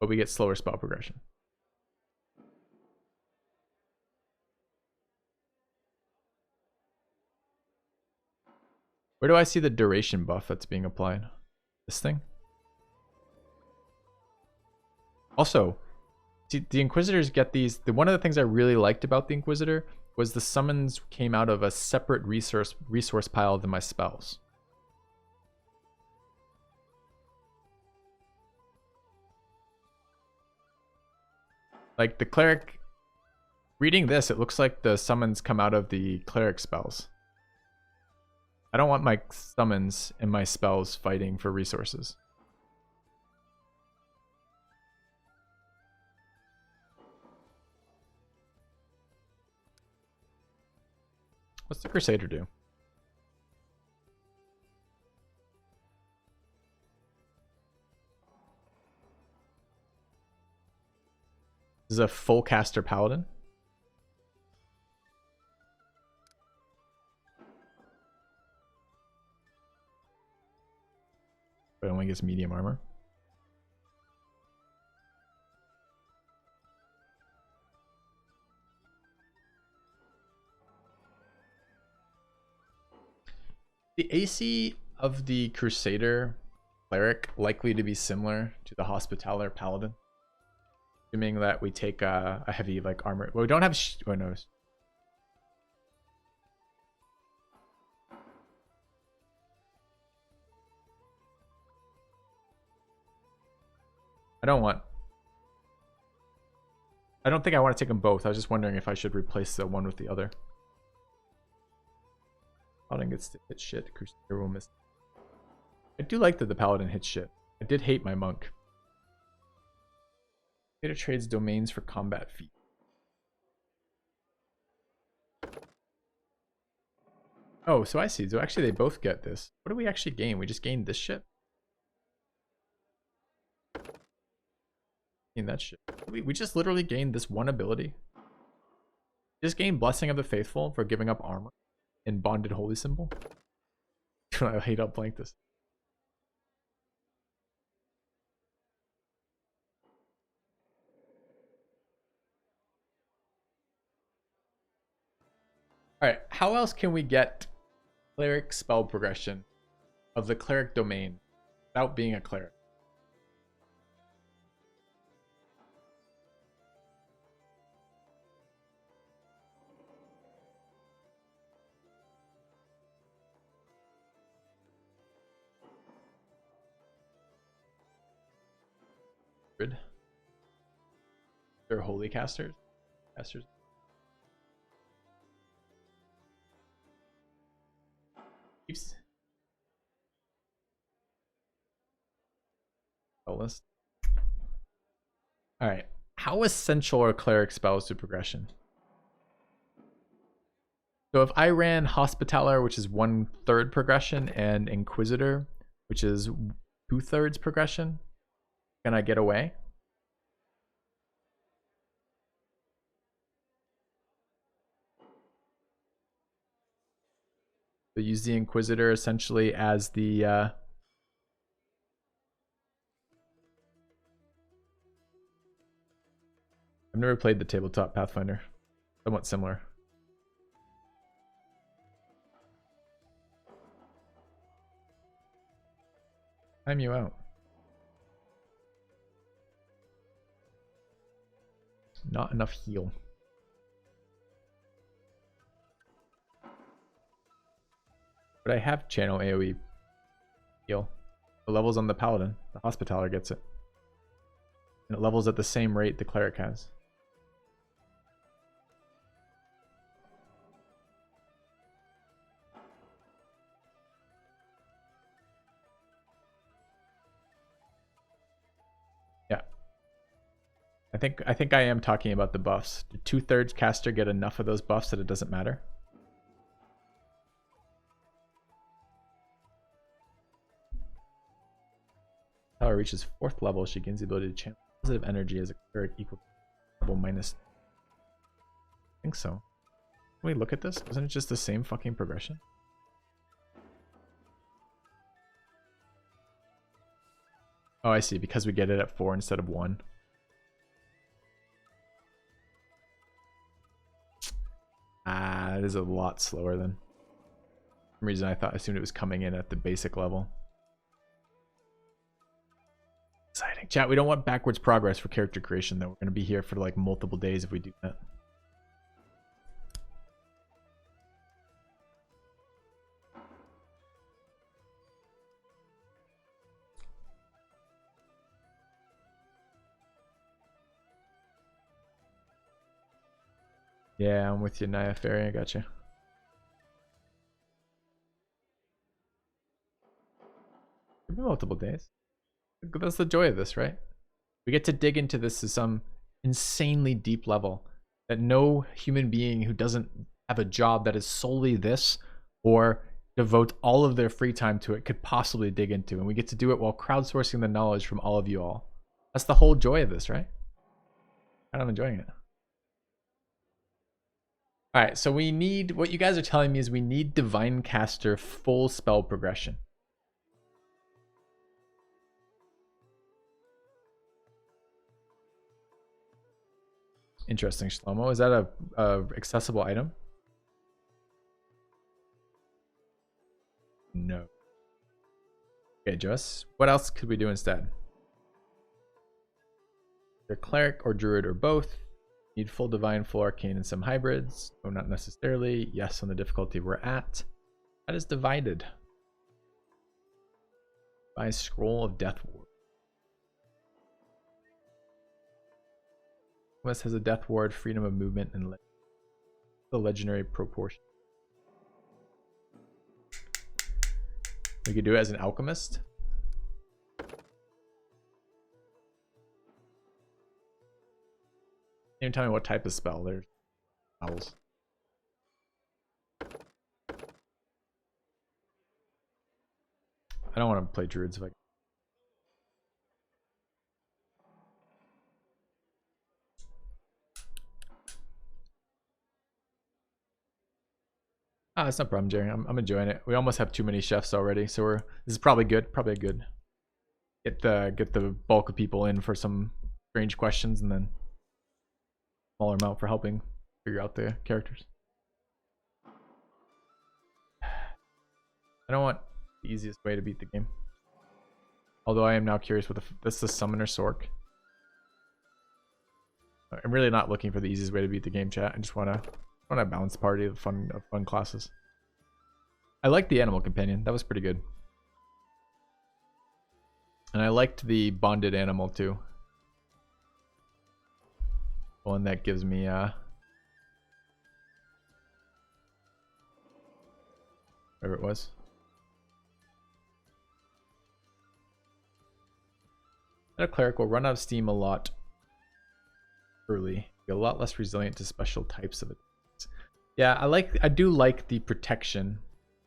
But we get slower spell progression. Where do I see the duration buff that's being applied? This thing? Also, see, the Inquisitors get these. One of the things I really liked about the Inquisitor was the summons came out of a separate resource pile than my spells. Like the cleric, reading this, it looks like the summons come out of the cleric spells. I don't want my summons and my spells fighting for resources. What's the Crusader do? This is a full caster paladin. But only gets medium armor. The AC of the Crusader cleric likely to be similar to the Hospitaller paladin, assuming that we take a heavy like armor. Well, we don't have. Oh no. I don't think I want to take them both. I was just wondering if I should replace the one with the other. Paladin gets to hit shit. Crusader will miss. I do like that the Paladin hits shit. I did hate my monk. Crusader trades domains for combat feat. Oh, so I see. So actually they both get this. What do we actually gain? We just gained this shit? Gain that shit. We just literally gained this one ability. Just gained Blessing of the Faithful for giving up armor in Bonded Holy Symbol. I hate how blank this. Alright, how else can we get cleric spell progression of the cleric domain without being a cleric? They're holy casters. Keeps spell list. All right. How essential are cleric spells to progression? So if I ran Hospitaller, which is 1/3 progression, and Inquisitor, which is 2/3 progression, can I get away? So use the Inquisitor essentially as the I've never played the tabletop Pathfinder. Somewhat similar. Time you out. Not enough heal. But I have channel AoE heal. The levels on the Paladin. The Hospitaller gets it. And it levels at the same rate the Cleric has. Yeah. I think I am talking about the buffs. Did 2/3 caster get enough of those buffs that it doesn't matter? Power reaches 4th level, she gains the ability to channel positive energy as a cleric equal to level minus. I think so. Can we look at this? Wasn't it just the same fucking progression? Oh, I see. Because we get it at 4 instead of 1. Ah, it is a lot slower than. For some reason I assumed it was coming in at the basic level. Exciting. Chat, we don't want backwards progress for character creation though. We're going to be here for like multiple days if we do that. Yeah, I'm with you, Naya Fairy. I got you. Could be multiple days. That's the joy of this, right? We get to dig into this to some insanely deep level that no human being who doesn't have a job that is solely this or devote all of their free time to it could possibly dig into. And we get to do it while crowdsourcing the knowledge from all of you all. That's the whole joy of this, right? And I'm enjoying it. All right, so we need, what you guys are telling me is we need Divine Caster full spell progression. Interesting, Shlomo. Is that a accessible item? No. Okay, Jess. What else could we do instead? They're cleric or druid or both. Need full divine, full arcane, and some hybrids. No, not necessarily. Yes, on the difficulty we're at. That is divided by Scroll of Death Ward. West has a Death Ward, freedom of movement, and the legendary proportion. We could do it as an alchemist. Can you tell me what type of spell? There's owls. I don't want to play druids if I. Ah, it's no problem, Jerry. I'm enjoying it. We almost have too many chefs already, so this is probably good. Probably good. Get the bulk of people in for some strange questions, and then smaller amount for helping figure out the characters. I don't want the easiest way to beat the game. Although I am now curious what this is the Summoner Sork. I'm really not looking for the easiest way to beat the game, chat. I just want a balanced party of fun classes. I liked the Animal Companion. That was pretty good. And I liked the Bonded Animal too. One that gives me whatever it was. That cleric will run out of steam a lot early. Be a lot less resilient to special types of attacks. Yeah, I do like the protection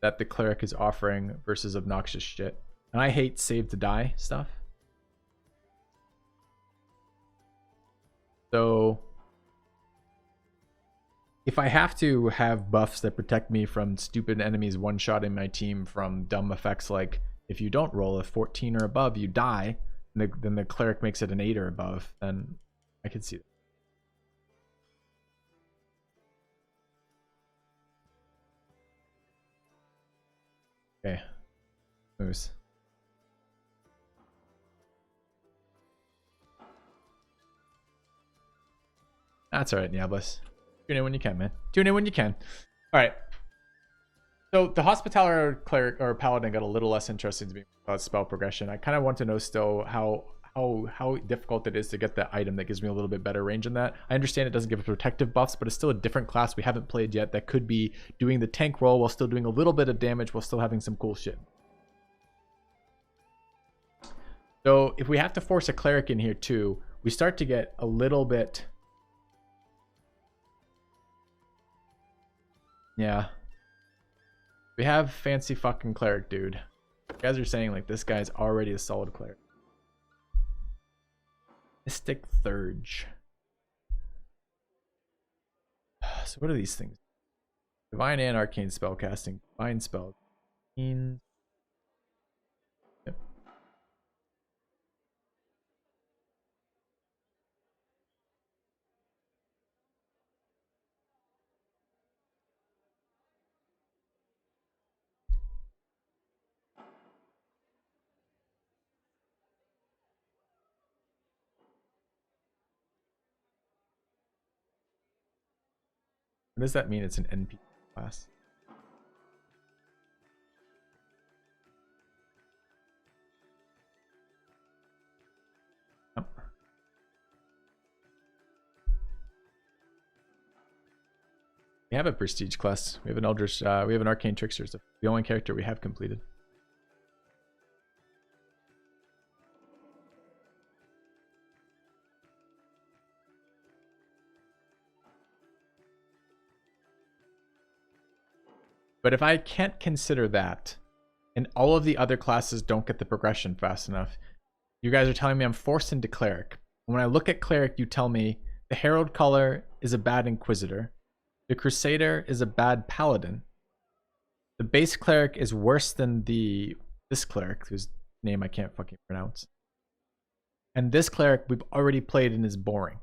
that the cleric is offering versus obnoxious shit. And I hate save to die stuff. So if I have to have buffs that protect me from stupid enemies one-shotting my team from dumb effects like if you don't roll a 14 or above, you die, then the cleric makes it an 8 or above, then I could see that. Okay. Moose. That's alright, Niablis. Tune in when you can, man. Tune in when you can. Alright. So the Hospitaller cleric or paladin got a little less interesting to me about spell progression. I kind of want to know still how difficult it is to get the item that gives me a little bit better range than that. I understand it doesn't give protective buffs, but it's still a different class we haven't played yet that could be doing the tank roll while still doing a little bit of damage while still having some cool shit. So if we have to force a cleric in here too, we start to get a little bit... Yeah. We have fancy fucking cleric, dude. You guys are saying like this guy's already a solid cleric. Mystic Thurge. So what are these things? Divine and arcane spellcasting. Divine spell. Yep. What does that mean? It's an NP class. Oh. We have a prestige class. We have an Eldritch. We have an Arcane Trickster. It's the only character we have completed. But if I can't consider that, and all of the other classes don't get the progression fast enough, you guys are telling me I'm forced into Cleric. When I look at Cleric, you tell me the Herald color is a bad Inquisitor. The Crusader is a bad Paladin. The base Cleric is worse than this Cleric, whose name I can't fucking pronounce. And this Cleric we've already played and is boring.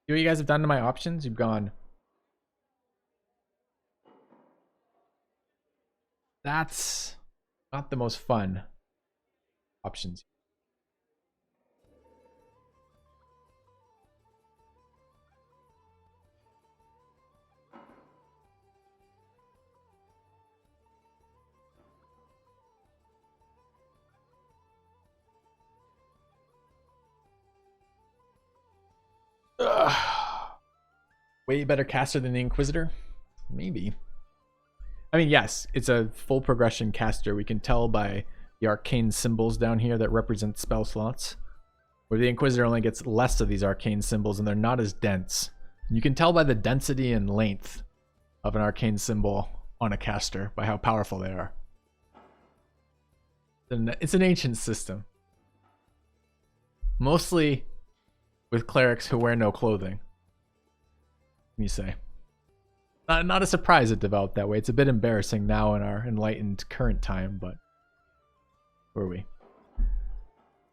See what you guys have done to my options? You've gone... That's not the most fun options. Way better caster than the Inquisitor? Maybe. I mean, yes, it's a full progression caster. We can tell by the arcane symbols down here that represent spell slots, where the Inquisitor only gets less of these arcane symbols and they're not as dense. And you can tell by the density and length of an arcane symbol on a caster by how powerful they are. It's an ancient system. Mostly with clerics who wear no clothing. You say. Not a surprise it developed that way. It's a bit embarrassing now in our enlightened current time, but where are we?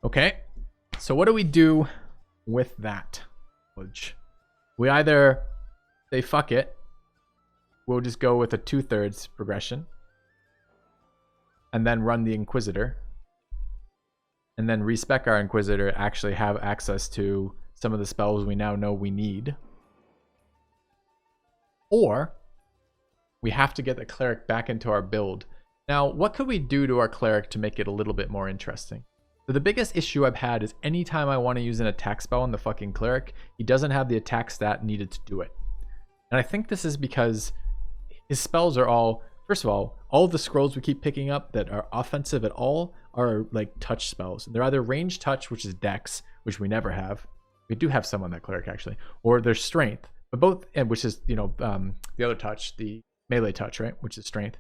Okay, so what do we do with that? We either say fuck it, we'll just go with a 2/3 progression, and then run the Inquisitor, and then respec our Inquisitor to actually have access to some of the spells we now know we need. Or we have to get the Cleric back into our build. Now, what could we do to our Cleric to make it a little bit more interesting? So the biggest issue I've had is anytime I want to use an attack spell on the fucking Cleric, he doesn't have the attack stat needed to do it. And I think this is because his spells are all, first of all the scrolls we keep picking up that are offensive at all are like touch spells. They're either range touch, which is Dex, which we never have, We do have some on that cleric actually, or their strength, but both, and which is the other touch, the melee touch, right, which is strength.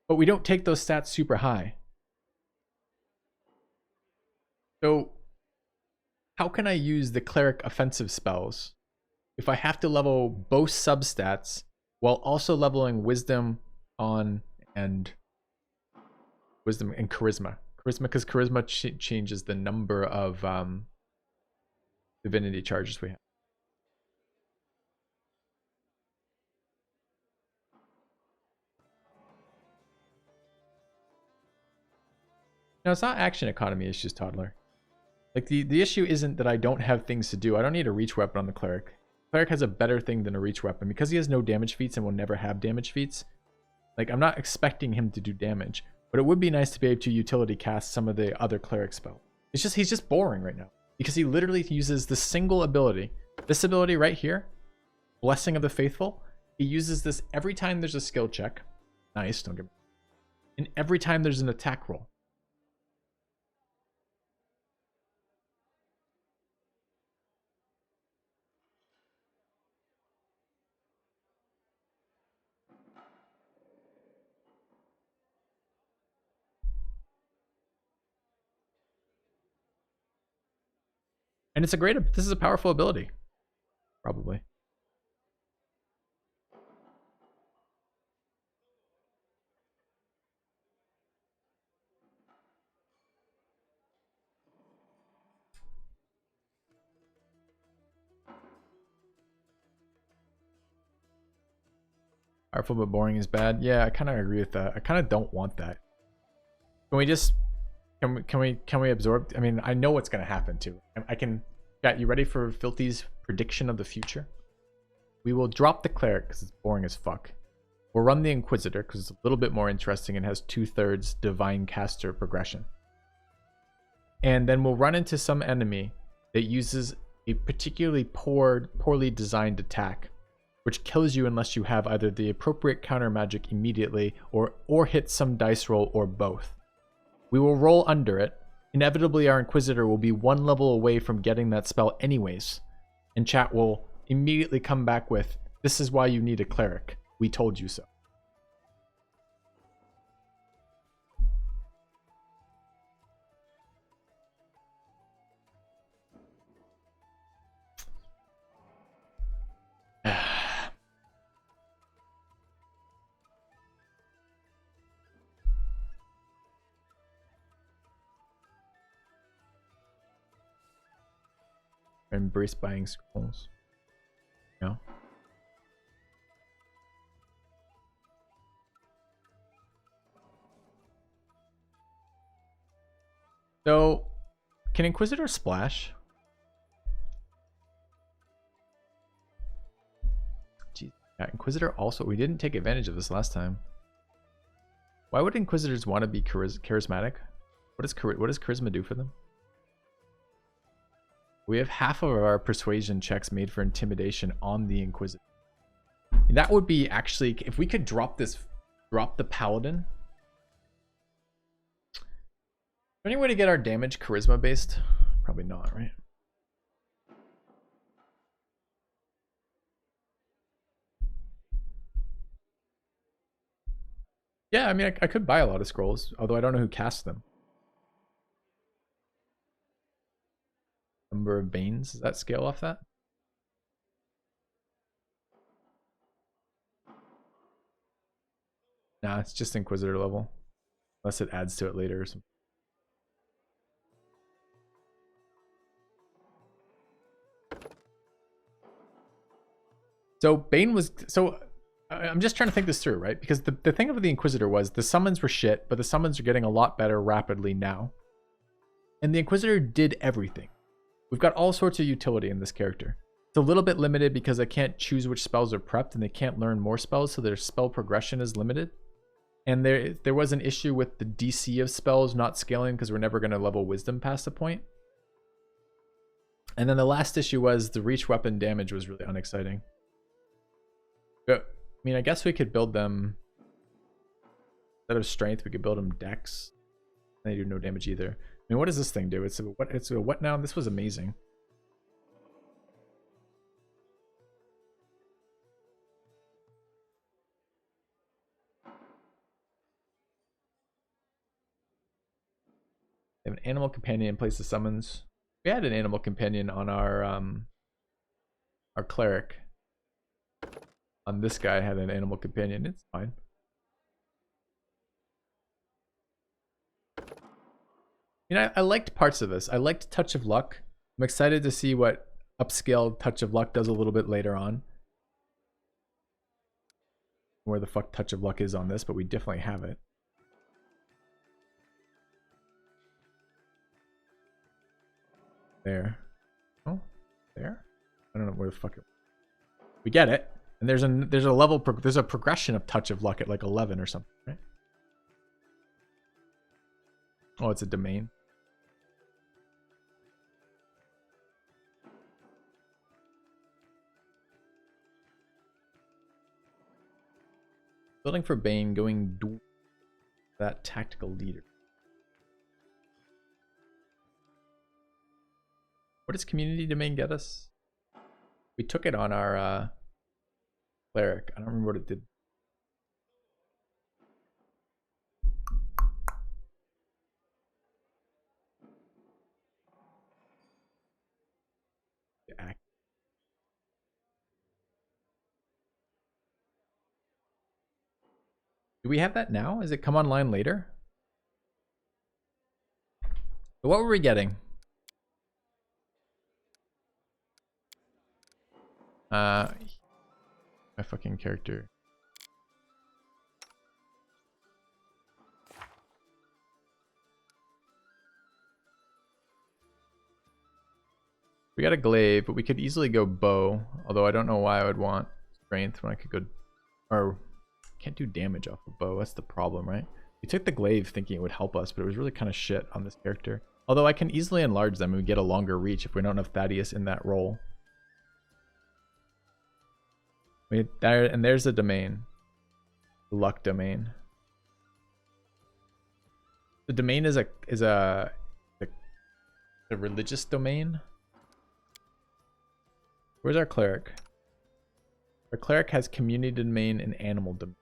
But we don't take those stats super high. So how can I use the cleric offensive spells if I have to level both substats while also leveling wisdom on and wisdom and charisma? Charisma, because charisma changes the number of divinity charges we have. No, it's not action economy, it's just toddler. Like the issue isn't that I don't have things to do. I don't need a reach weapon on the cleric. Cleric has a better thing than a reach weapon because he has no damage feats and will never have damage feats. Like, I'm not expecting him to do damage, but it would be nice to be able to utility cast some of the other cleric spells. It's just, he's just boring right now because he literally uses the single ability. This ability right here, Blessing of the Faithful, he uses this every time there's a skill check. Nice, don't get me. And every time there's an attack roll. And it's a great, this is a powerful ability. Probably. Powerful but boring is bad. Yeah, I kind of agree with that. I kind of don't want that. Can we just, can we absorb? I mean, I know what's going to happen too. I can, you ready for Filthy's prediction of the future? We will drop the cleric because it's boring as fuck. We'll run the Inquisitor because it's a little bit more interesting and has 2/3 divine caster progression. And then we'll run into some enemy that uses a particularly poorly designed attack, which kills you unless you have either the appropriate counter magic immediately or hit some dice roll or both. We will roll under it. Inevitably, our Inquisitor will be one level away from getting that spell anyways. And chat will immediately come back with, this is why you need a cleric. We told you so. Embrace buying scrolls. No. So, can Inquisitor splash? Jeez. Yeah, Inquisitor also, we didn't take advantage of this last time. Why would Inquisitors want to be charismatic? What does charisma do for them? We have half of our persuasion checks made for intimidation on the Inquisitor. That would be actually, if we could drop the Paladin. Is there any way to get our damage charisma based? Probably not, right? Yeah, I mean, I could buy a lot of scrolls, although I don't know who casts them. Number of Banes, does that scale off that? Nah, it's just Inquisitor level. Unless it adds to it later or something. So Bane was, so I'm just trying to think this through, right? Because the thing of the Inquisitor was the summons were shit, but the summons are getting a lot better rapidly now. And the Inquisitor did everything. We've got all sorts of utility in this character. It's a little bit limited because I can't choose which spells are prepped and they can't learn more spells, so their spell progression is limited. And there was an issue with the DC of spells not scaling because we're never going to level wisdom past a point. And then the last issue was the reach weapon damage was really unexciting. But, I mean, I guess we could build them, instead of strength, we could build them dex. They do no damage either. I mean, what does this thing do? It's a what now? This was amazing. They have an animal companion in place of summons. We had an animal companion on our cleric. On this guy had an animal companion. It's fine. You know, I liked parts of this. I liked Touch of Luck. I'm excited to see what upscaled Touch of Luck does a little bit later on. Where the fuck Touch of Luck is on this, but we definitely have it. There. Oh, there? I don't know where the fuck it. We get it. And there's a level, there's a progression of Touch of Luck at like 11 or something, right? Oh, it's a domain. Building for Bane, going that tactical leader. What does community domain get us? We took it on our cleric. I don't remember what it did. Do we have that now? Is it come online later? So what were we getting? My fucking character. We got a glaive, but we could easily go bow. Although I don't know why I would want strength when I could go, or can't do damage off a bow. That's the problem, right? We took the glaive thinking it would help us, but it was really kind of shit on this character. Although I can easily enlarge them and we get a longer reach if we don't have Thaddeus in that role. And there's the domain. The luck domain. The domain is a religious domain. Where's our cleric? Our cleric has community domain and animal domain.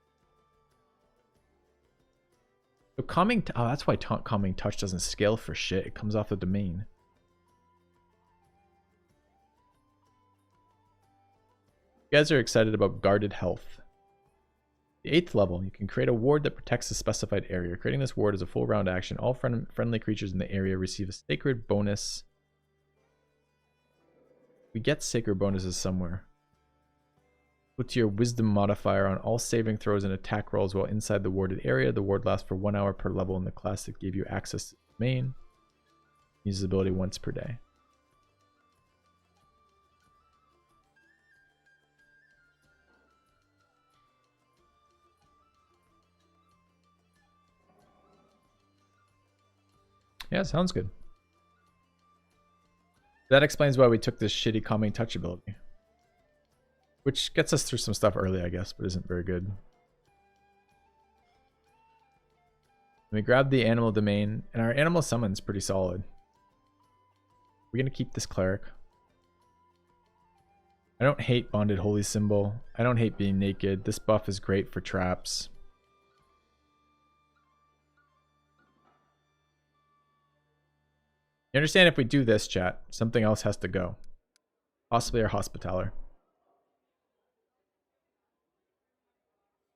So calming, oh, that's why calming touch doesn't scale for shit. It comes off the domain. You guys are excited about guarded health. The 8th level, you can create a ward that protects a specified area. Creating this ward is a full round action. All friendly creatures in the area receive a sacred bonus. We get sacred bonuses somewhere. Put your wisdom modifier on all saving throws and attack rolls while inside the warded area. The ward lasts for 1 hour per level in the class that gave you access to the domain. Uses ability once per day. Yeah, sounds good. That explains why we took this shitty calming touch ability. Which gets us through some stuff early, I guess, but isn't very good. We grab the animal domain, and our animal summon's pretty solid. We're gonna keep this cleric. I don't hate Bonded Holy Symbol. I don't hate being naked. This buff is great for traps. You understand if we do this, chat, something else has to go. Possibly our Hospitaller.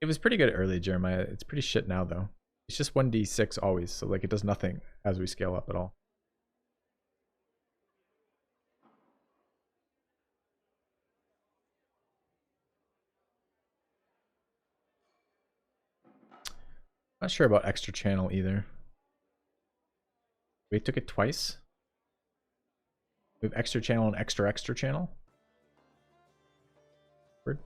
It was pretty good early, Jeremiah. It's pretty shit now, though. It's just 1d6 always, so like it does nothing as we scale up at all. Not sure about extra channel either. We took it twice. We have extra channel and extra channel. Weird.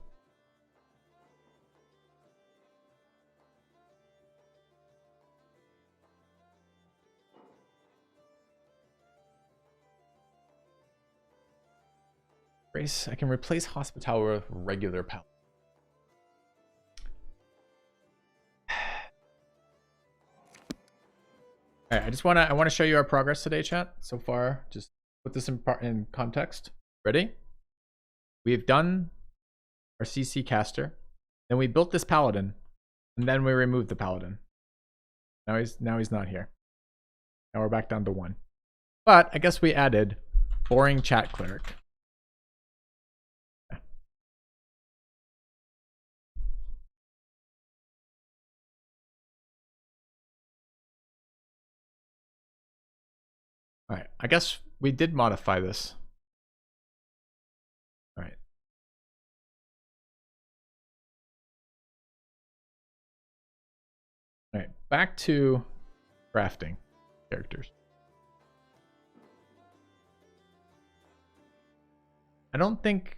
Grace, I can replace Hospitaller with regular Pal. All right, I want to show you our progress today, chat. So far, just put this in context. Ready? We've done our CC caster, then we built this paladin, and then we removed the paladin. Now he's not here. Now we're back down to 1. But I guess we added boring chat cleric. Okay. All right, I guess we did modify this. All right. All right, back to crafting characters. I don't think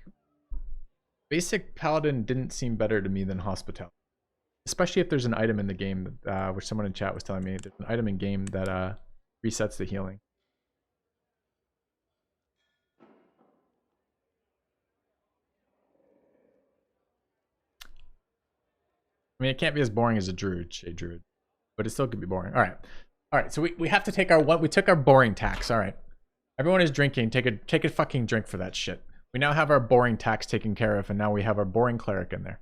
basic paladin didn't seem better to me than hospitality, especially if there's an item in the game that, which someone in chat was telling me, there's an item in game that resets the healing. I mean, it can't be as boring as a druid, shade druid, but it still could be boring. All right. So we have to take our we took our boring tax. All right, everyone is drinking. Take a fucking drink for that shit. We now have our boring tax taken care of, and now we have our boring cleric in there.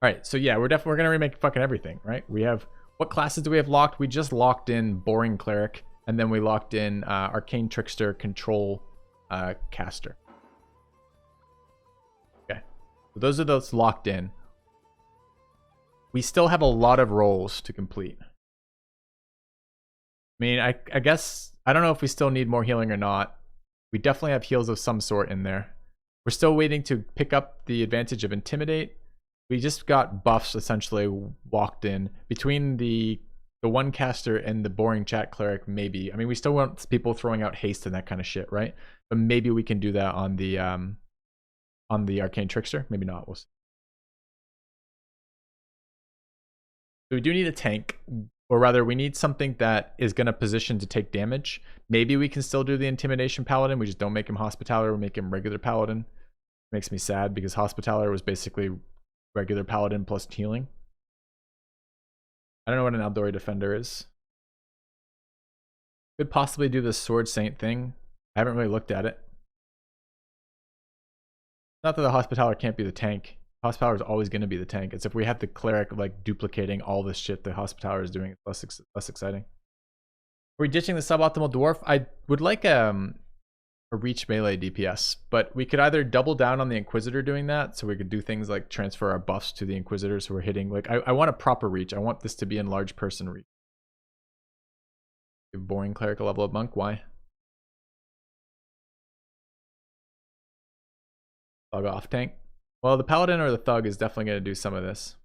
All right, so yeah, we're gonna remake fucking everything, right? We have, what classes do we have locked? We just locked in boring cleric, and then we locked in arcane trickster, control caster. Okay, so those are those locked in. We still have a lot of roles to complete. I mean, I guess, I don't know if we still need more healing or not. We definitely have heals of some sort in there. We're still waiting to pick up the advantage of Intimidate. We just got buffs essentially walked in between the one caster and the boring chat cleric. Maybe, I mean, we still want people throwing out haste and that kind of shit, right? But maybe we can do that on the arcane trickster. Maybe not. We'll see. So we do need a tank, or rather we need something that is going to position to take damage. Maybe we can still do the intimidation paladin. We just don't make him hospitaller. We make him regular paladin. It makes me sad because hospitaller was basically regular paladin plus healing. I don't know what an Aldori defender is. Could possibly do the sword saint thing. I haven't really looked at it. Not that the hospitaller can't be the tank. Hospitaller is always going to be the tank. It's if we have the cleric like duplicating all this shit the hospitaller is doing, it's less exciting. Are we ditching the suboptimal dwarf? I would like a reach melee DPS, but we could either double down on the Inquisitor doing that, so we could do things like transfer our buffs to the Inquisitor, so we're hitting, like, I want a proper reach. I want this to be in large person reach. Give boring cleric a level of monk. Why? Thug off tank. Well, the paladin or the thug is definitely going to do some of this.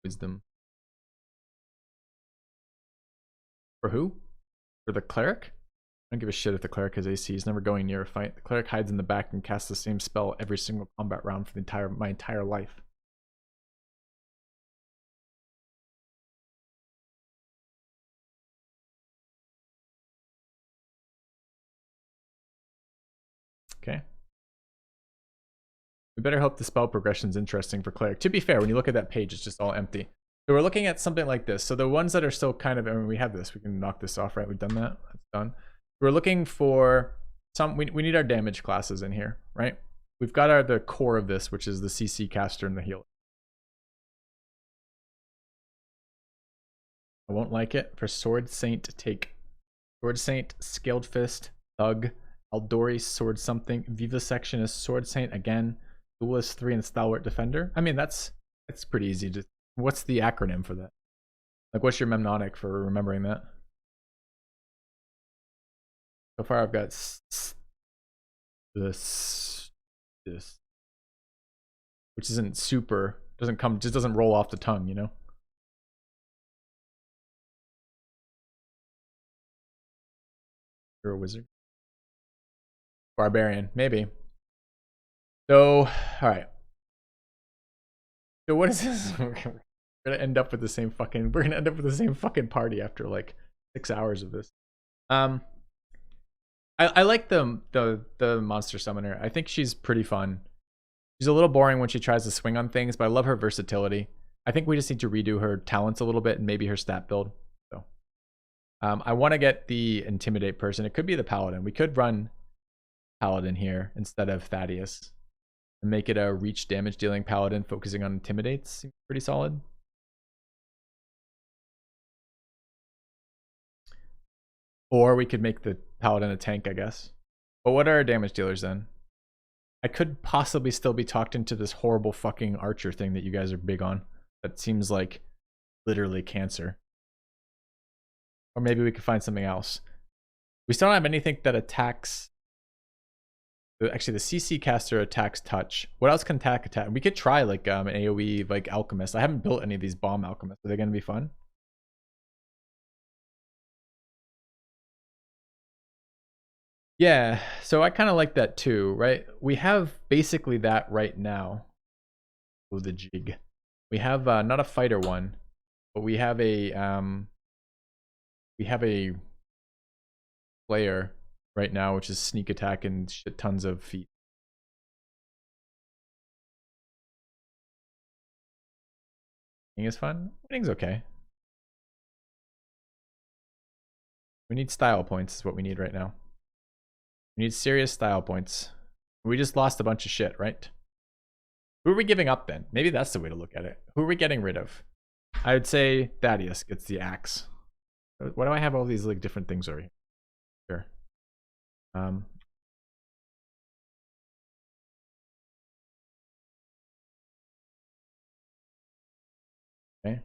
Wisdom. For who? For the cleric? I don't give a shit if the cleric has AC. He's never going near a fight. The cleric hides in the back and casts the same spell every single combat round for my entire life. Okay. We better hope the spell progression is interesting for cleric. To be fair, when you look at that page, it's just all empty. So we're looking at something like this. So the ones that are still kind of, I mean, we have this. We can knock this off, right? We've done that. That's done. We're looking for some, we need our damage classes in here, right? We've got the core of this, which is the CC caster and the healer. I won't like it. For Sword Saint, take Sword Saint, Scaled Fist, Thug, Aldori, Sword something. Vivisection is Sword Saint again. Duelist 3 and Stalwart Defender. I mean, that's pretty easy to. What's the acronym for that? Like, what's your mnemonic for remembering that? So far, I've got this, which isn't super. Just doesn't roll off the tongue, you know. You're a wizard. Barbarian, maybe. So, all right. So what is this? We're gonna end up with the same fucking. We're gonna end up with the same fucking party after like 6 hours of this. I like the monster summoner. I think she's pretty fun. She's a little boring when she tries to swing on things, but I love her versatility. I think we just need to redo her talents a little bit and maybe her stat build. So I want to get the Intimidate person. It could be the Paladin. We could run Paladin here instead of Thaddeus and make it a reach damage dealing Paladin focusing on Intimidates. Seems pretty solid. Or we could make the Paladin a tank, I guess. But what are our damage dealers then? I could possibly still be talked into this horrible fucking archer thing that you guys are big on. That seems like literally cancer. Or maybe we could find something else. We still don't have anything that attacks. Actually, the CC caster attacks touch. What else can attack? We could try like an AoE like alchemist. I haven't built any of these bomb alchemists. Are they going to be fun? Yeah, so I kind of like that too, right? We have basically that right now. Oh, the jig. We have not a fighter one, but we have a player right now, which is sneak attack and shit tons of feet. Winning is fun. Winning's okay. We need style points is what we need right now. We need serious style points. We just lost a bunch of shit, right? Who are we giving up then? Maybe that's the way to look at it. Who are we getting rid of? I would say Thaddeus gets the axe. Why do I have all these like different things over here? Sure. Okay.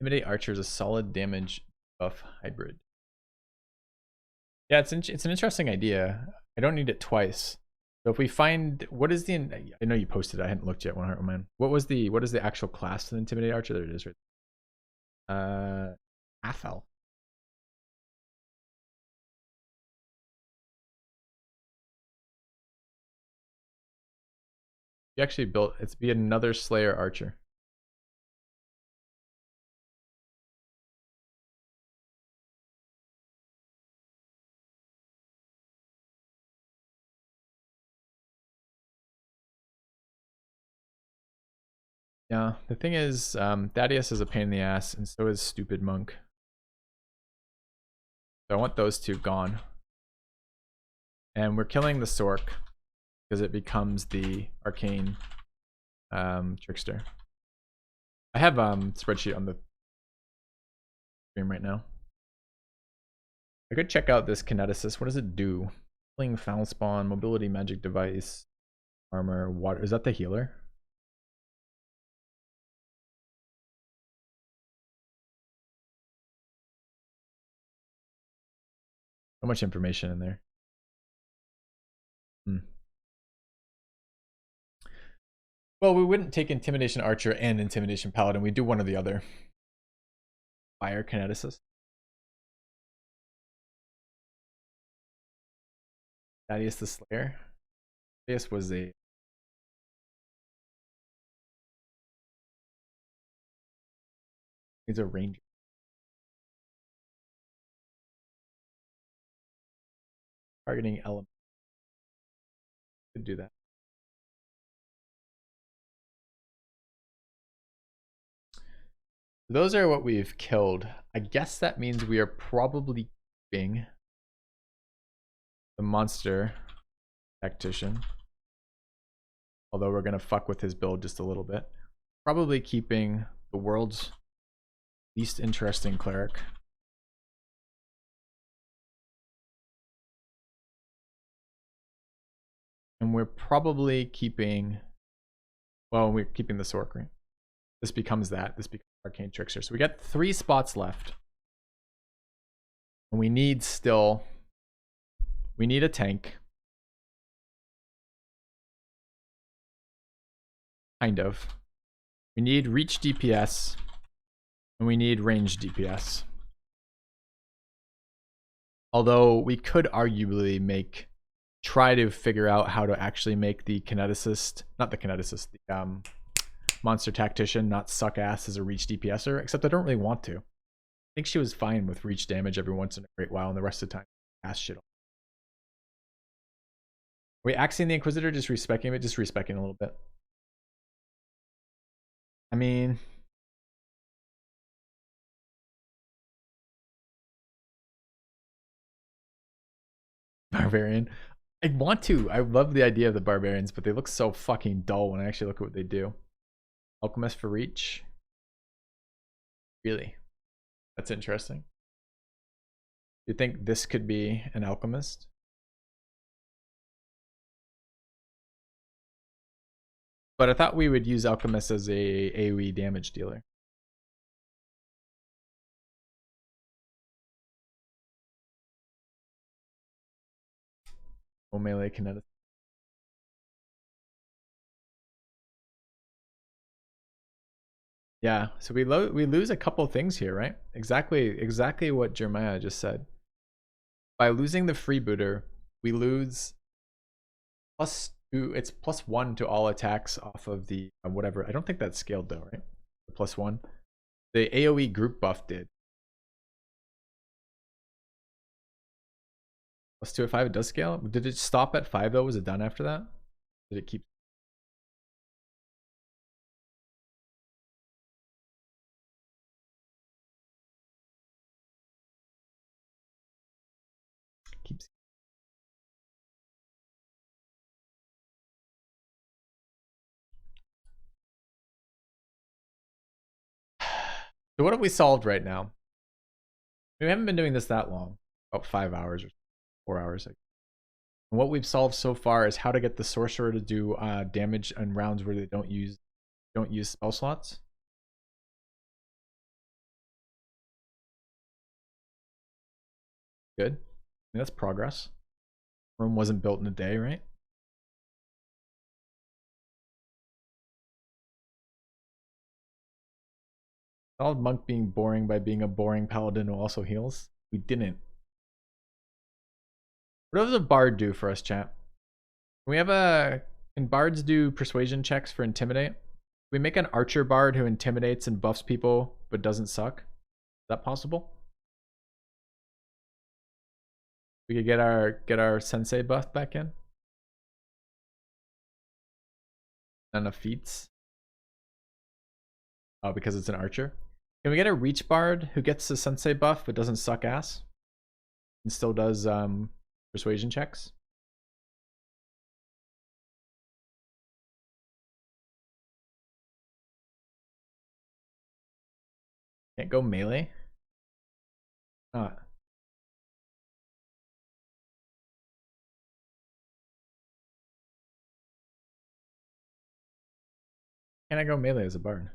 Intimidate Archer is a solid damage buff hybrid. Yeah, it's an interesting idea. I don't need it twice. So if we find what is the I know you posted it, I hadn't looked yet. 100 man. What is the actual class to the Intimidate Archer? There it is right. Athel. You actually built it's be another Slayer Archer. Yeah, the thing is, Thaddeus is a pain in the ass, and so is Stupid Monk. So I want those two gone. And we're killing the Sork because it becomes the arcane trickster. I have spreadsheet on the stream right now. I could check out this kineticist. What does it do? Healing, foul spawn, mobility, magic device, armor, water. Is that the healer? So much information in there. Well, we wouldn't take Intimidation Archer and Intimidation Paladin. We do one or the other. Fire Kineticist. Thaddeus the Slayer. Thaddeus was a... He's a ranger. Targeting element. Could do that. Those are what we've killed. I guess that means we are probably keeping the monster tactician. Although we're going to fuck with his build just a little bit. Probably keeping the world's least interesting cleric. And we're probably keeping... Well, we're keeping the Sork, right? This becomes that. This becomes Arcane Trickster. So we got 3 spots left. And we need still... We need a tank. Kind of. We need reach DPS. And we need range DPS. Although we could arguably try to figure out how to actually make the kineticist, not the kineticist, the monster tactician not suck ass as a reach DPSer, except I don't really want to. I think she was fine with reach damage every once in a great while, and the rest of the time, ass shit. Are we axing the Inquisitor, just respecking it? Just respecting a little bit. I mean, barbarian. I want to. I love the idea of the barbarians, but they look so fucking dull when I actually look at what they do. Alchemist for reach. Really? That's interesting. You think this could be an alchemist? But I thought we would use alchemist as a AoE damage dealer. Oh, melee kinetic. Yeah, so we lose a couple things here, right? Exactly what Jeremiah just said. By losing the freebooter, we lose +2. It's +1 to all attacks off of the whatever. I don't think that's scaled though, right? The +1. The AoE group buff did. +2 at 5. It does scale. Did it stop at 5 though? Was it done after that? Did it keep? Keeps. So what have we solved right now? We haven't been doing this that long. About 5 hours or 4 hours. And what we've solved so far is how to get the sorcerer to do damage in rounds where they don't use spell slots. Good. I mean, that's progress. Rome wasn't built in a day, right? Solid monk being boring by being a boring paladin who also heals. We didn't. What does a bard do for us, chat? We have a. Can bards do persuasion checks for intimidate? We make an archer bard who intimidates and buffs people but doesn't suck. Is that possible? We could get our sensei buff back in. Not enough feats. Oh, because it's an archer. Can we get a reach bard who gets the sensei buff but doesn't suck ass? And still does persuasion checks? Can't go melee? Not. Can I go melee as a bard?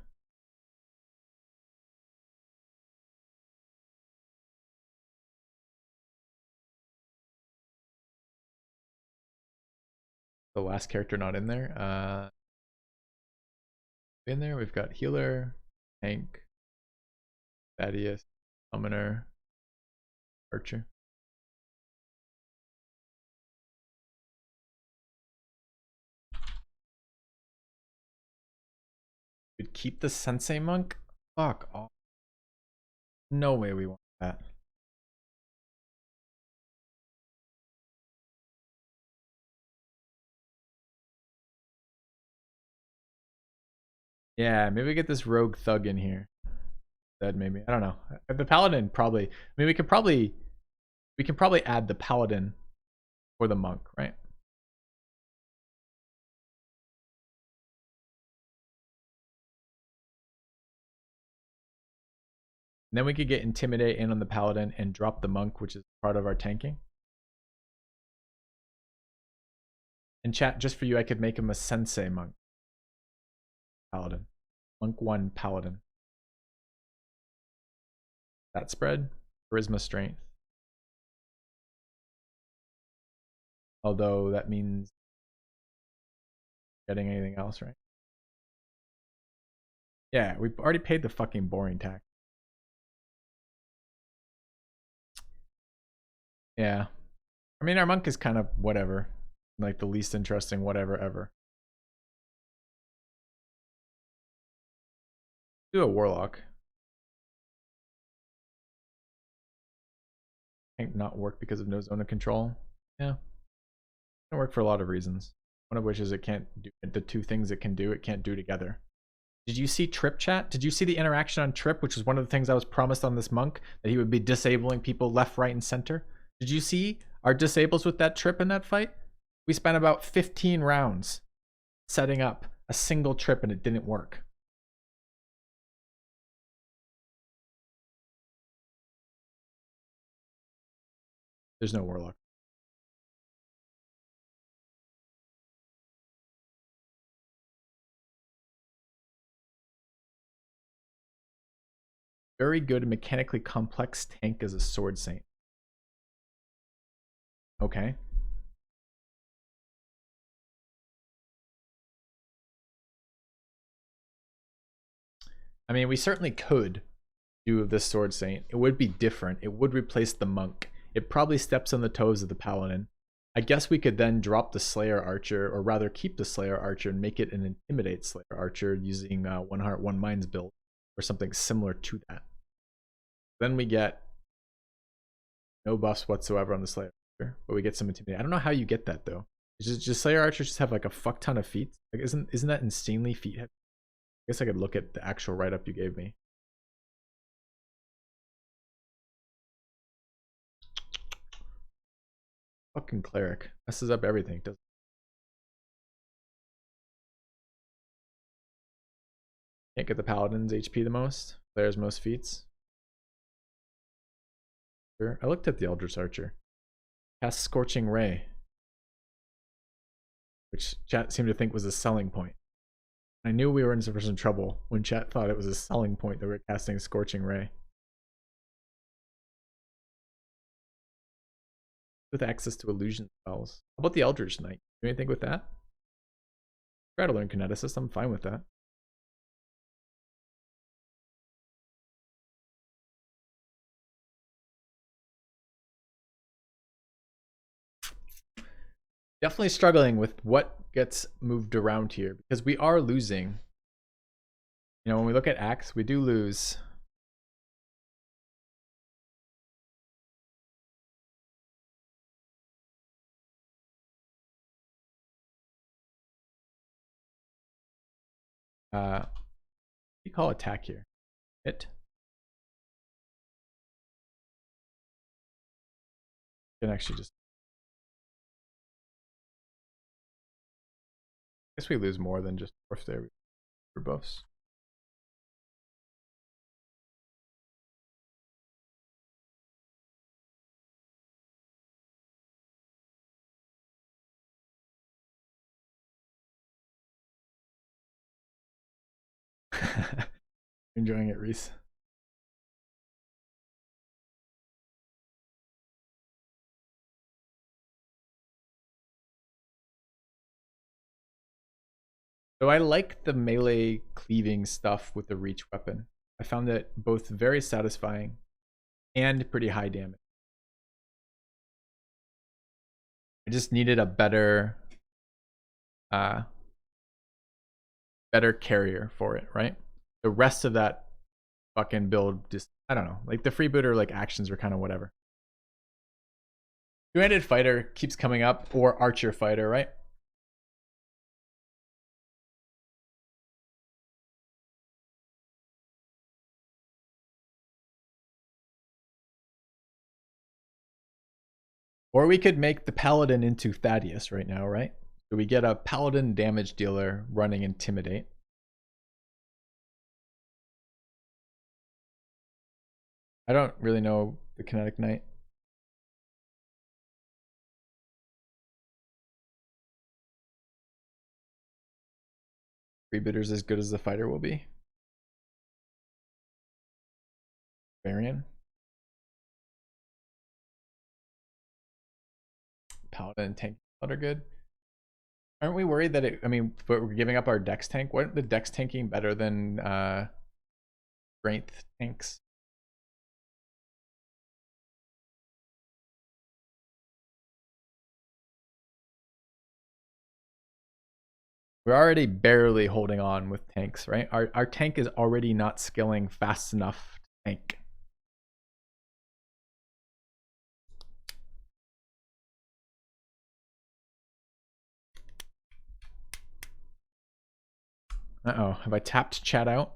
The last character not in there. In there, we've got healer, tank, Thaddeus, summoner, archer. We'd keep the sensei monk? Fuck off. No way we want that. Yeah, maybe we get this rogue thug in here. That maybe. I don't know. The paladin probably. I mean, we can probably add the paladin or the monk, right? And then we could get intimidate in on the paladin and drop the monk, which is part of our tanking. And chat, just for you, I could make him a sensei monk. Paladin. Monk 1 paladin. That spread. Charisma strength. Although that means getting anything else, right? Yeah, we've already paid the fucking boring tax. Yeah. I mean, our monk is kind of whatever. Like the least interesting whatever ever. Do a warlock. Can't not work because of no zone of control. Yeah. Can work for a lot of reasons. One of which is it can't do the two things it can do, it can't do together. Did you see Trip chat? Did you see the interaction on Trip, which was one of the things I was promised on this monk, that he would be disabling people left, right, and center? Did you see our disables with that Trip in that fight? We spent about 15 rounds setting up a single Trip and it didn't work. There's no Warlock. Very good mechanically complex tank as a Sword Saint. Okay. I mean, we certainly could do this Sword Saint. It would be different. It would replace the Monk. It probably steps on the toes of the Paladin. I guess we could then drop the Slayer Archer, or rather keep the Slayer Archer and make it an Intimidate Slayer Archer using One Heart, One Mind's build, or something similar to that. Then we get no buffs whatsoever on the Slayer Archer, but we get some Intimidate. I don't know how you get that though. Just Slayer Archers just have like a fuck ton of feats? Like isn't that insanely feat heavy? I guess I could look at the actual write-up you gave me. Fucking Cleric. Messes up everything. Doesn't. Can't get the Paladin's HP the most. Player's most feats. Sure. I looked at the Eldritch Archer. Cast Scorching Ray. Which chat seemed to think was a selling point. I knew we were in some trouble when chat thought it was a selling point that we were casting Scorching Ray. With access to illusion spells. How about the Eldritch Knight? Do anything with that? Try to learn Kineticist. I'm fine with that. Definitely struggling with what gets moved around here because we are losing. You know, when we look at Axe, we do lose. What do you call attack here? Hit. Can actually just. I guess we lose more than just dwarf there for buffs. Enjoying it, Reese. So I like the melee cleaving stuff with the reach weapon. I found it both very satisfying and pretty high damage. I just needed a better carrier for it, right? The rest of that fucking build just, I don't know, like the freebooter like actions were kind of whatever. Two-handed fighter keeps coming up, or archer fighter, right? Or we could make the paladin into Thaddeus right now, right? So we get a paladin damage dealer running Intimidate. I don't really know the Kinetic Knight. Freebooter's as good as the fighter will be. Varian. Paladin and tank are good. Aren't we worried that it, I mean, but we're giving up our dex tank? Wasn't the dex tanking better than strength tanks? We're already barely holding on with tanks, right? Our tank is already not skilling fast enough to tank. Uh-oh, have I tapped chat out?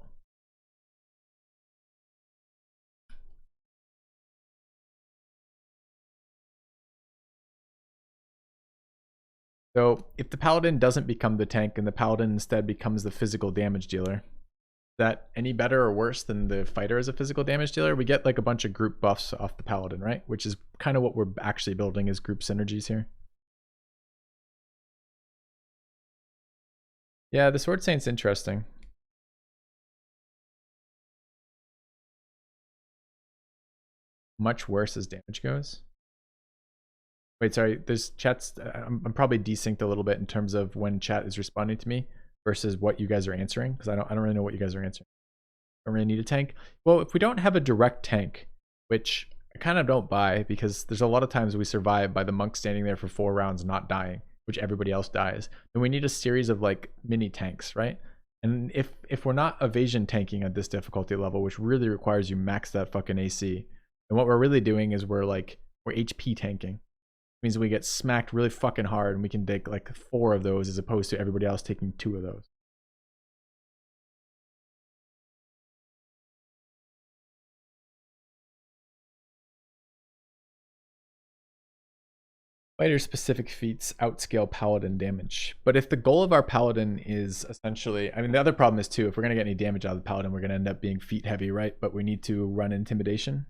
So if the paladin doesn't become the tank and the paladin instead becomes the physical damage dealer, is that any better or worse than the fighter as a physical damage dealer? We get like a bunch of group buffs off the paladin, right? Which is kind of what we're actually building as group synergies here. Yeah, the Sword Saint's interesting. Much worse as damage goes. Wait, sorry. There's chats. I'm probably desynced a little bit in terms of when chat is responding to me versus what you guys are answering, because I don't really know what you guys are answering. I don't really need a tank. Well, if we don't have a direct tank, which I kind of don't buy, because there's a lot of times we survive by the monk standing there for 4 rounds not dying, which everybody else dies. Then we need a series of like mini tanks, right? And if we're not evasion tanking at this difficulty level, which really requires you max that fucking AC, and what we're really doing is we're HP tanking. It means we get smacked really fucking hard and we can take like 4 of those as opposed to everybody else taking 2 of those. Fighter specific feats outscale paladin damage. But if the goal of our paladin is essentially, I mean, the other problem is too, if we're going to get any damage out of the paladin, we're going to end up being feat heavy, right? But we need to run intimidation.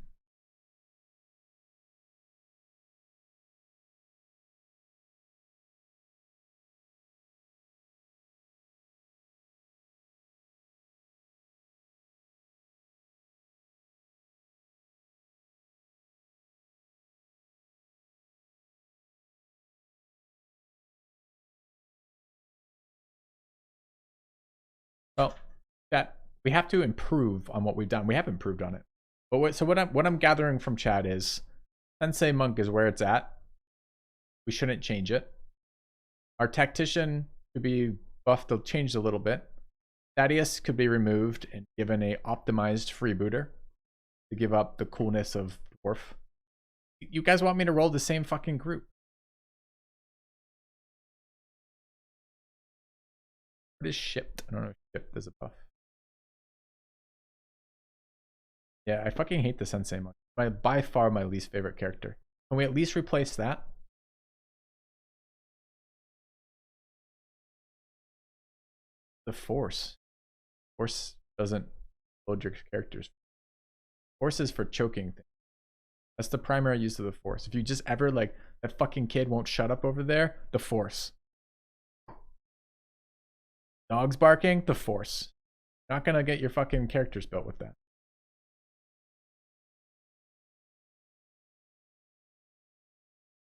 Well, that we have to improve on what we've done. We have improved on it. But what I'm gathering from chat is Sensei Monk is where it's at. We shouldn't change it. Our tactician could be buffed or changed a little bit. Thaddeus could be removed and given a optimized freebooter to give up the coolness of dwarf. You guys want me to roll the same fucking group? What is shipped? I don't know if shipped is a buff. Yeah, I fucking hate the Sensei Monk. By far my least favorite character. Can we at least replace that? The Force. Force doesn't load your characters. Force is for choking things. That's the primary use of the Force. If you just ever like that fucking kid won't shut up over there, the Force. Dogs barking, the Force. Not gonna get your fucking characters built with that.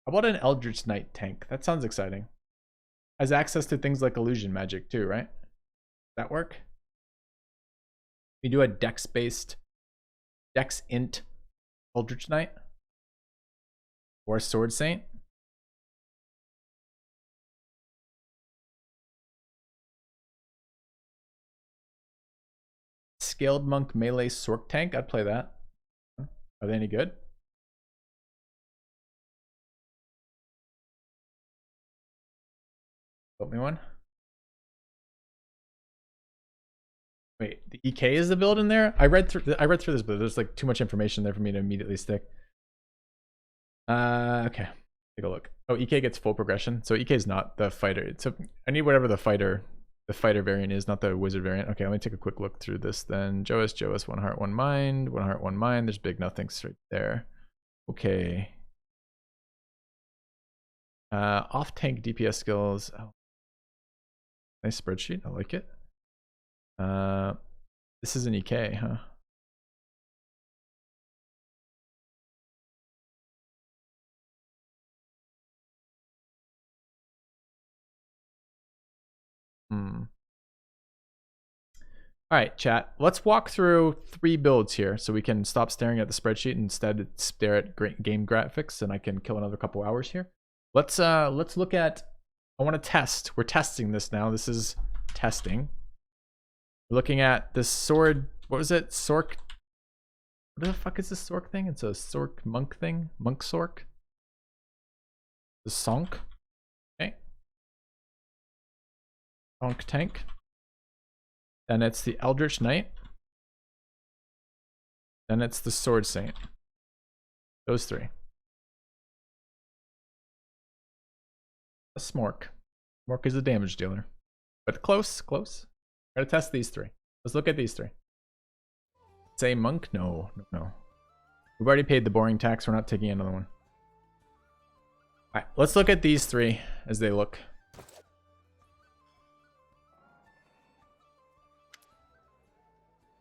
How about an Eldritch Knight tank? That sounds exciting. Has access to things like illusion magic too, right? Does that work? We do a dex-based, dex-int Eldritch Knight? Or a Sword Saint? Scaled Monk melee Sork tank? I'd play that. Are they any good? Built me one. Wait, the EK is the build in there? I read through this, but there's like too much information there for me to immediately stick. Okay. Take a look. Oh, EK gets full progression. So EK is not the fighter. So I need whatever the fighter variant is, not the wizard variant. Okay, let me take a quick look through this then. Joas, 1 heart, 1 mind, 1 heart, 1 mind. There's big nothings right there. Okay. Off tank DPS skills. Oh. Nice spreadsheet. I like it. This is an EK, huh? All right, chat. Let's walk through 3 builds here so we can stop staring at the spreadsheet and instead stare at great game graphics, and I can kill another couple hours here. Let's look at. I want to test. We're testing this now. This is testing. We're looking at this sword. What was it? Sork. What the fuck is this Sork thing? It's a Sork monk thing. Monk Sork. The Sonk. Okay. Sonk tank. Then it's the Eldritch Knight. Then it's the Sword Saint. Those three. A Smork. Smork is a damage dealer. But close, close. Gotta test these three. Let's look at these three. Say monk? No, no, no. We've already paid the boring tax. We're not taking another one. Alright, let's look at these three as they look.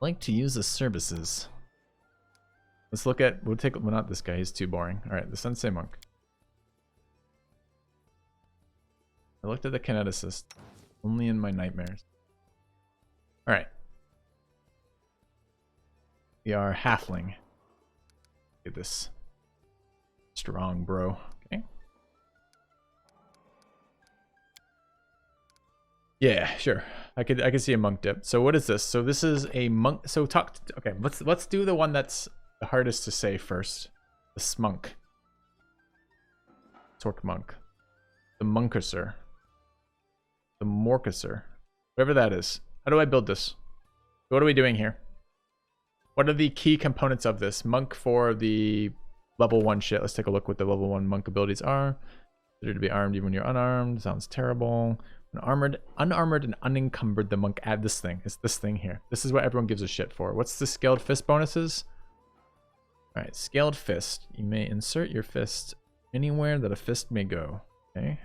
Like to use the services. Let's look at, we'll take, well, not this guy, he's too boring. Alright, the Sensei Monk. I looked at the kineticist. Only in my nightmares. Alright. We are halfling. Look at this. Strong, bro. Okay. Yeah, sure. I could see a monk dip. So what is this? So this is a monk. So okay, let's do the one that's the hardest to say first. The smunk. Torque monk. The monkaser. The morkaser. Whatever that is. How do I build this? What are we doing here? What are the key components of this? Monk for the level 1 shit. Let's take a look what the level 1 monk abilities are. Consider to be armed even when you're unarmed. Sounds terrible. When unarmored and unencumbered, the monk add this thing. It's this thing here. This is what everyone gives a shit for. What's the scaled fist bonuses? Alright, scaled fist. You may insert your fist anywhere that a fist may go. Okay.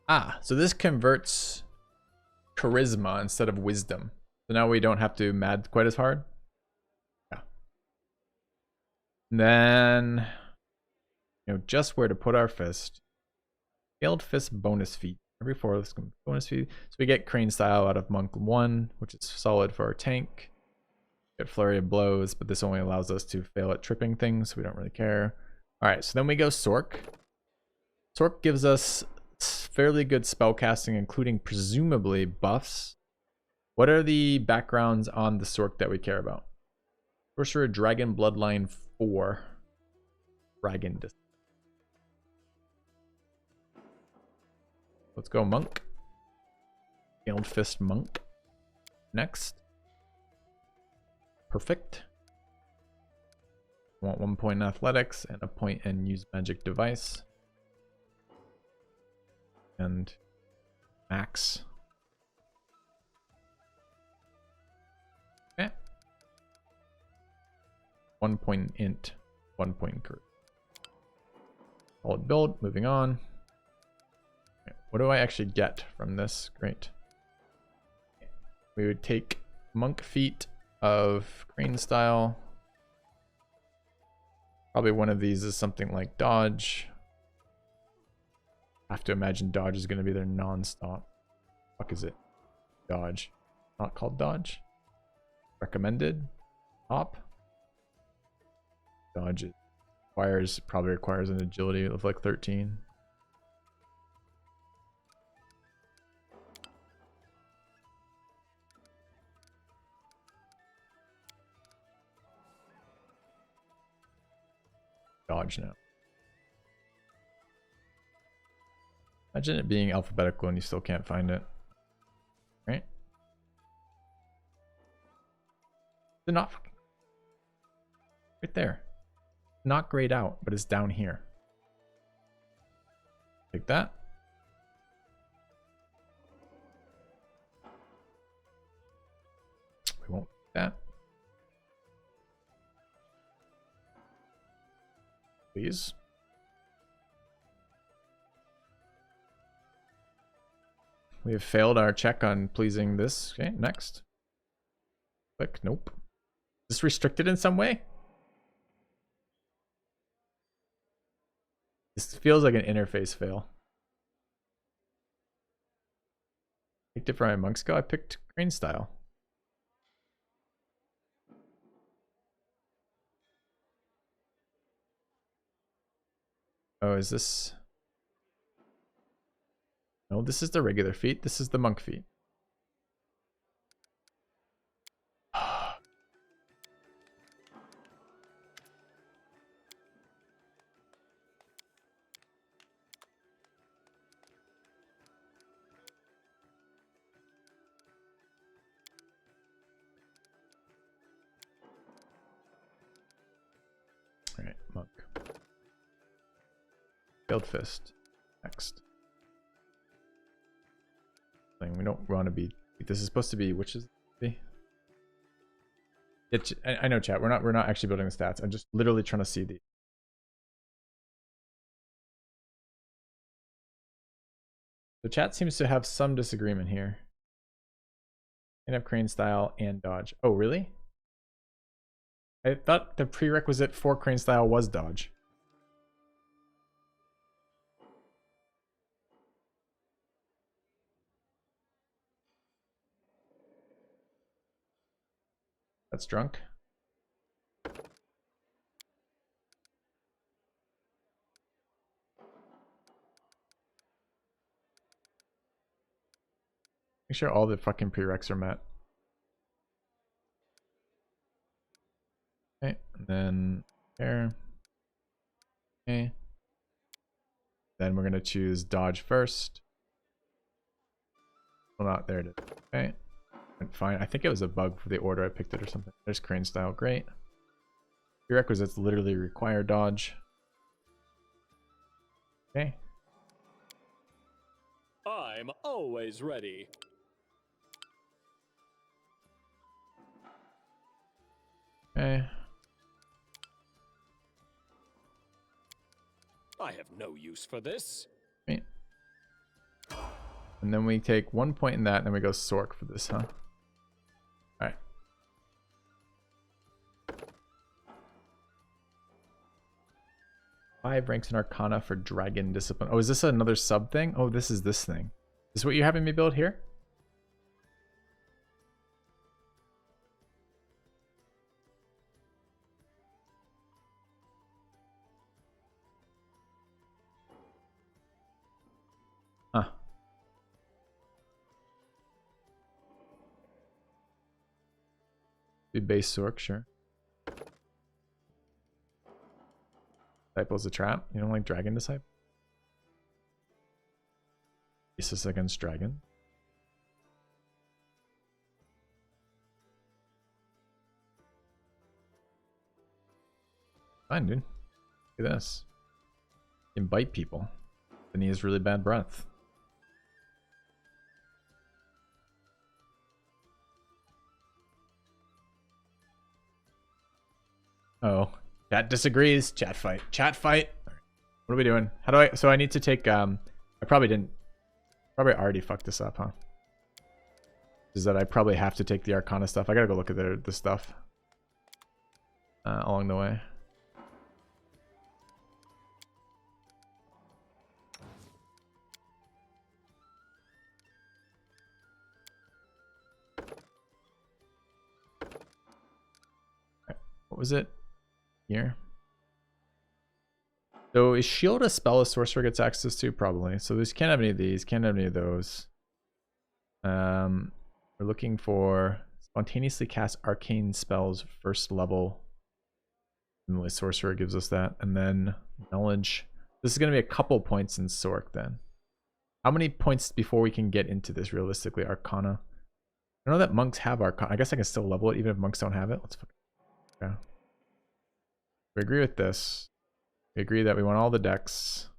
Ah, so this converts charisma instead of wisdom. So now we don't have to mad quite as hard. Yeah. And then, you know, just where to put our fist. Scaled fist bonus feat. Every 4 of this bonus feat. So we get crane style out of monk 1, which is solid for our tank. Get flurry of blows, but this only allows us to fail at tripping things, so we don't really care. Alright, so then we go Sork. Sork gives us fairly good spellcasting, including presumably buffs. What are the backgrounds on the Sork that we care about? Sorcerer Dragon Bloodline 4. Dragon. Let's go monk. Scaled fist monk. Next. Perfect. Want 1 point in athletics and a point in use magic device. And max. Okay. 1 point int, 1 point curve. Solid build, moving on. Okay. What do I actually get from this? Great. We would take monk feet of crane style. Probably one of these is something like dodge. I have to imagine dodge is going to be their non-stop. Fuck is it? Dodge. Not called dodge. Recommended. Top. Dodge probably requires an agility of like 13. Dodge now. Imagine it being alphabetical and you still can't find it. Right? They're not fucking right there. Not grayed out, but it's down here. Take that. We won't take that. Please. We have failed our check on pleasing this. Okay, next. Click. Nope. Is this restricted in some way? This feels like an interface fail. Picked it for my monk skill. I picked crane style. Oh, is this? No, this is the regular feat. This is the monk feat. Failed fist. Next. We don't want to be. This is supposed to be. Which is the? I know, chat. We're not actually building the stats. I'm just literally trying to see the. The chat seems to have some disagreement here. Can have crane style and dodge. Oh, really? I thought the prerequisite for crane style was dodge. That's drunk. Make sure all the fucking prereqs are met. Okay, and then here. Okay. Then we're gonna choose dodge first. Well, not there it is. Okay. Fine. I think it was a bug for the order I picked it or something. There's crane style. Great. Prerequisites literally require dodge. Okay. I'm always ready. Okay. I have no use for this. Right. And then we take 1 point in that, and then we go Sork for this, huh? Alright. Five ranks in Arcana for Dragon Discipline. Oh, is this another sub thing? Oh, this is this thing. Is this what you're having me build here? Huh. Do base Sork, sure. Disciple's a trap. You don't like Dragon Disciple? Basis against Dragon. Fine, dude. Look at this. You can bite people. Then he has really bad breath. Oh, chat disagrees. Chat fight. Chat fight. What are we doing? How do I? So I need to take. I probably didn't. Probably already fucked this up, huh? Is that I probably have to take the Arcana stuff. I gotta go look at the stuff along the way. What was it? Here. So is shield a spell a sorcerer gets access to? Probably. So this can't have any of these, can't have any of those. We're looking for spontaneously cast arcane spells first level. Normally sorcerer gives us that. And then knowledge. This is going to be a couple points in Sork then. How many points before we can get into this realistically? Arcana. I know that monks have Arcana. I guess I can still level it even if monks don't have it. Let's fucking go. We agree with this. We agree that we want all the decks,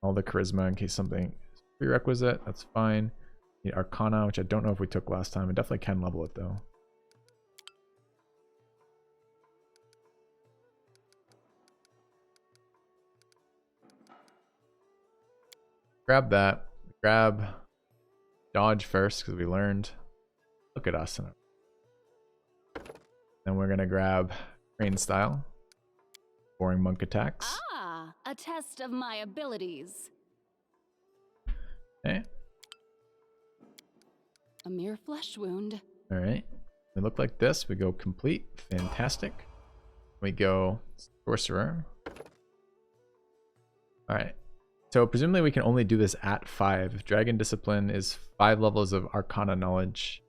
all the charisma in case something is prerequisite. That's fine. Need Arcana, which I don't know if we took last time. I definitely can level it though. Grab that. Grab dodge first because we learned. Look at us. Then we're gonna grab crane style. Boring monk attacks. Ah, a test of my abilities. Okay. A mere flesh wound. All right. We look like this. We go complete. Fantastic. We go sorcerer. All right. So presumably we can only do this at 5. Dragon Discipline is 5 levels of Arcana knowledge.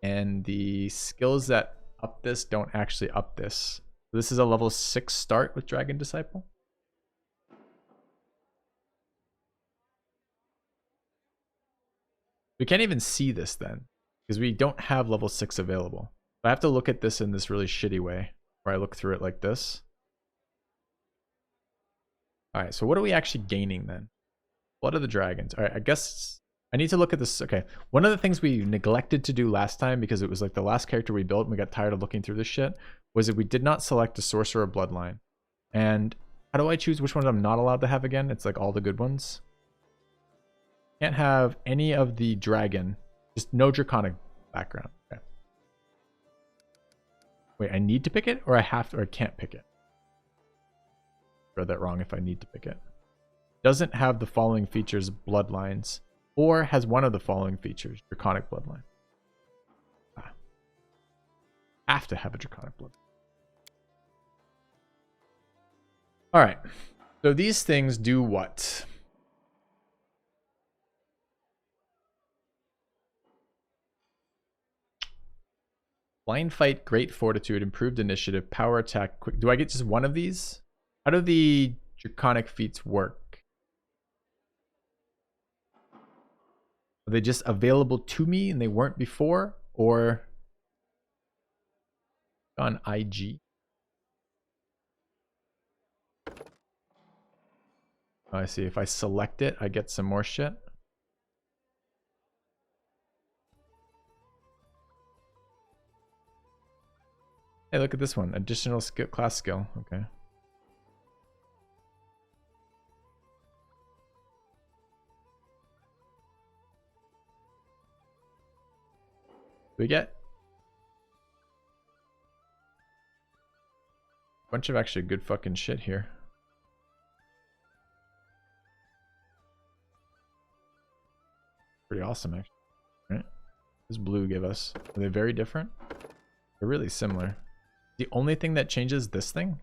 And the skills that up this don't actually up this. So this is a level 6 start with Dragon Disciple. We can't even see this then, because we don't have level 6 available. I have to look at this in this really shitty way, where I look through it like this. All right, so what are we actually gaining then? Blood of the Dragons. All right, I guess I need to look at this. Okay, one of the things we neglected to do last time, because it was like the last character we built and we got tired of looking through this shit, was that we did not select a sorcerer bloodline. And how do I choose which ones I'm not allowed to have again? It's like all the good ones. Can't have any of the dragon. Just no draconic background. Okay. Wait, I need to pick it, or I have to, or I can't pick it? I read that wrong. If I need to pick it, doesn't have the following features: bloodlines, or has one of the following features: draconic bloodline. Have to have a draconic blood. All right. So these things do what? Blind fight, great fortitude, improved initiative, power attack, quick. Do I get just one of these? How do the draconic feats work? Are they just available to me and they weren't before? Or on IG? Oh, I see. If I select it, I get some more shit. Hey, look at this one. Additional skill, class skill. Okay. We get a bunch of actually good fucking shit here. Pretty awesome, actually. Right? This blue give us. Are they very different? They're really similar. The only thing that changes this thing,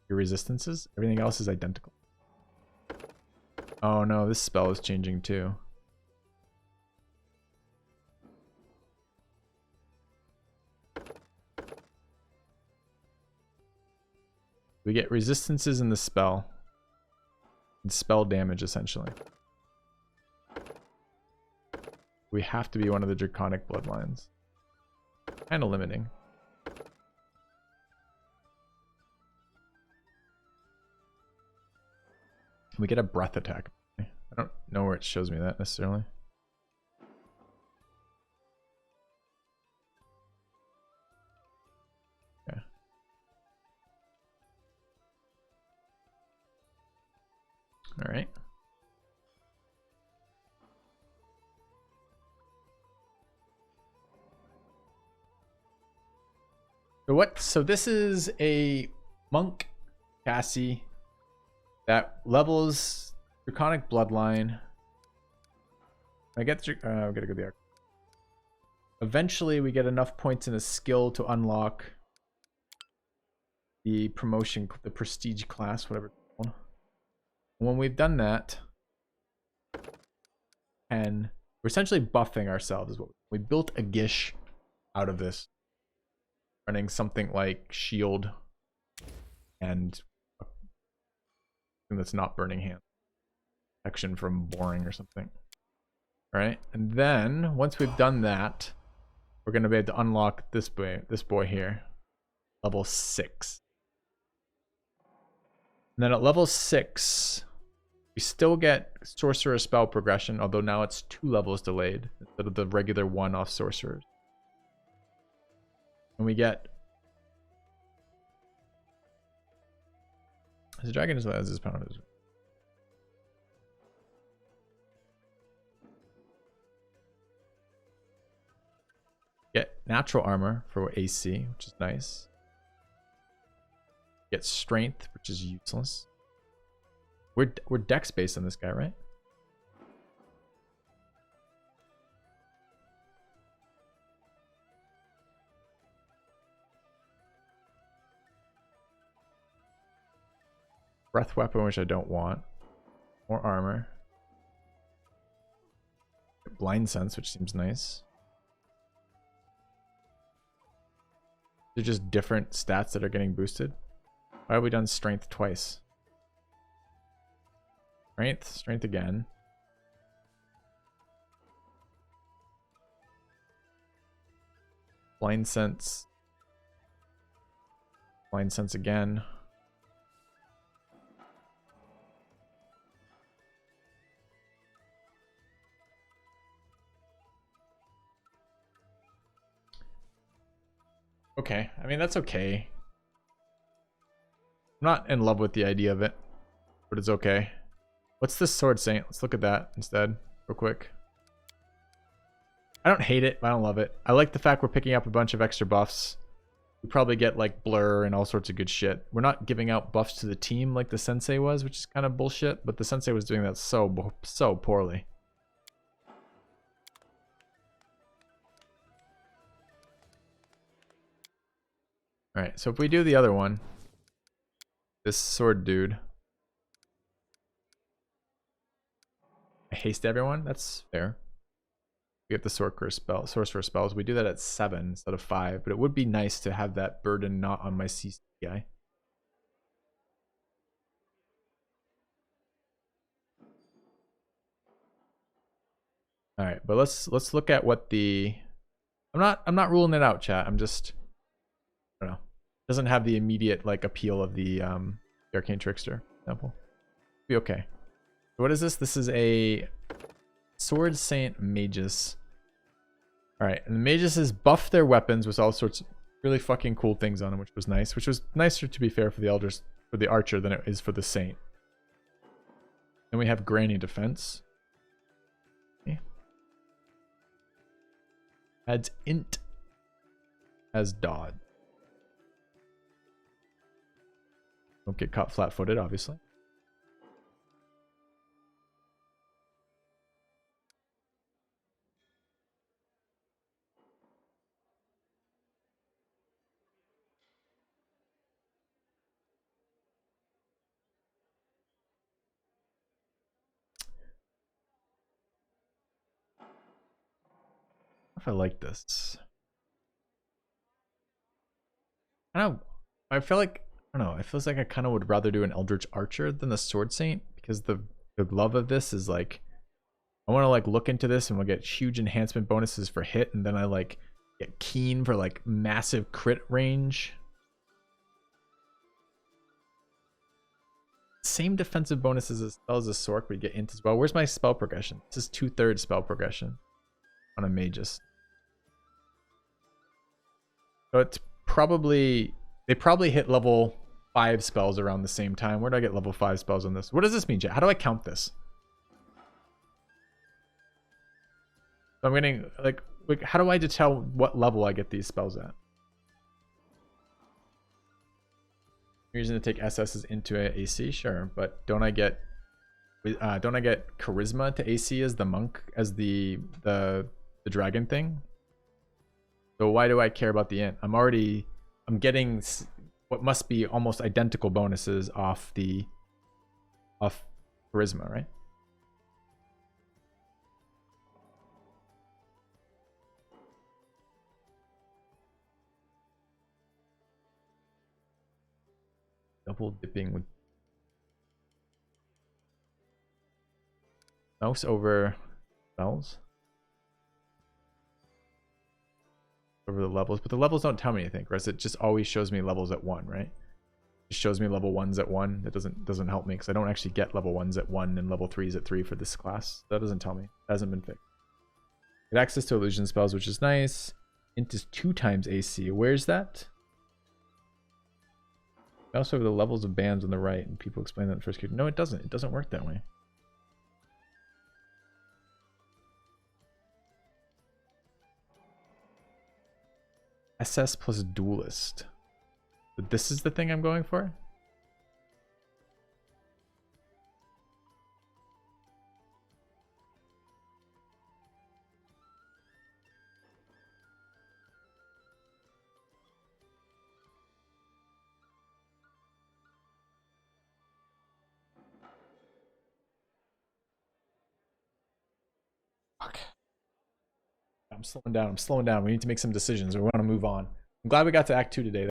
your resistances, everything else is identical. Oh no, this spell is changing too. We get resistances in the spell and spell damage essentially. We have to be one of the draconic bloodlines. Kind of limiting. We get a breath attack. I don't know where it shows me that necessarily. Okay. All right. So this is a monk Cassie that levels draconic bloodline. I get we gotta go there. Eventually we get enough points in a skill to unlock the promotion, the prestige class, whatever. When we've done that, and we're essentially buffing ourselves is what we built a gish out of this. Running something like shield and that's not burning hand, protection from boring or something. All right, and then once we've done that, we're gonna be able to unlock this boy here, level 6. And then at level 6, we still get sorcerer spell progression, although now it's 2 levels delayed instead of the regular 1 off sorcerers. And we get the dragon as well as his power. Get natural armor for AC, which is nice. Get strength, which is useless. We're dex based on this guy, right? Breath weapon, which I don't want. More armor. Blind sense, which seems nice. They're just different stats that are getting boosted. Why have we done strength twice? Strength again. Blind sense. Blind sense again. Okay. I mean, that's okay. I'm not in love with the idea of it, but it's okay. What's this sword saint? Let's look at that instead, real quick. I don't hate it, but I don't love it. I like the fact we're picking up a bunch of extra buffs. We probably get like blur and all sorts of good shit. We're not giving out buffs to the team like the sensei was, which is kind of bullshit, but the sensei was doing that so poorly. All right, so if we do the other one, this sword dude, I haste everyone. That's fair. We get the sorcerer spells. We do that at 7 instead of 5, but it would be nice to have that burden not on my CC guy. All right, but let's look at what the I'm not ruling it out, chat. I'm just I don't know. Doesn't have the immediate like appeal of the Arcane Trickster example. Be okay. So what is this? This is a Sword Saint Magus. Alright, and the Maguses buff their weapons with all sorts of really fucking cool things on them, which was nice. Which was nicer, to be fair, for the Archer than it is for the Saint. Then we have Granny Defense. Okay. Adds Int as Dodge. Don't get caught flat-footed, obviously. If I like this. I feel like I don't know, it feels like I kind of would rather do an Eldritch Archer than the Sword Saint, because the love of this is like I want to like look into this and we'll get huge enhancement bonuses for hit, and then I like get keen for like massive crit range. Same defensive bonuses as spells as Sork, we get int as well. Where's my spell progression? This is 2/3 spell progression on a Magus. So it's probably they probably hit level 5 spells around the same time. Where do I get level 5 spells on this? What does this mean, chat? How do I count this? So I'm getting like how do I tell what level I get these spells at? You're using to take SS's into a AC, sure, but don't I get charisma to AC as the monk, as the dragon thing? So why do I care about the int? I'm getting what must be almost identical bonuses off charisma, right? Double dipping with mouse over spells. Over the levels, but the levels don't tell me anything, whereas it just always shows me levels at 1, right? It shows me level 1s at 1. That doesn't help me because I don't actually get level 1s at 1 and level 3s at 3 for this class. That doesn't tell me. It hasn't been fixed. Get access to illusion spells, which is nice. Int is 2 times AC. Where's that? I also have the levels of bands on the right, and people explain that in the first key. No, it doesn't. It doesn't work that way. SS plus duelist. But this is the thing I'm going for? Fuck. I'm slowing down. We need to make some decisions. We want to move on. I'm glad we got to Act 2 today.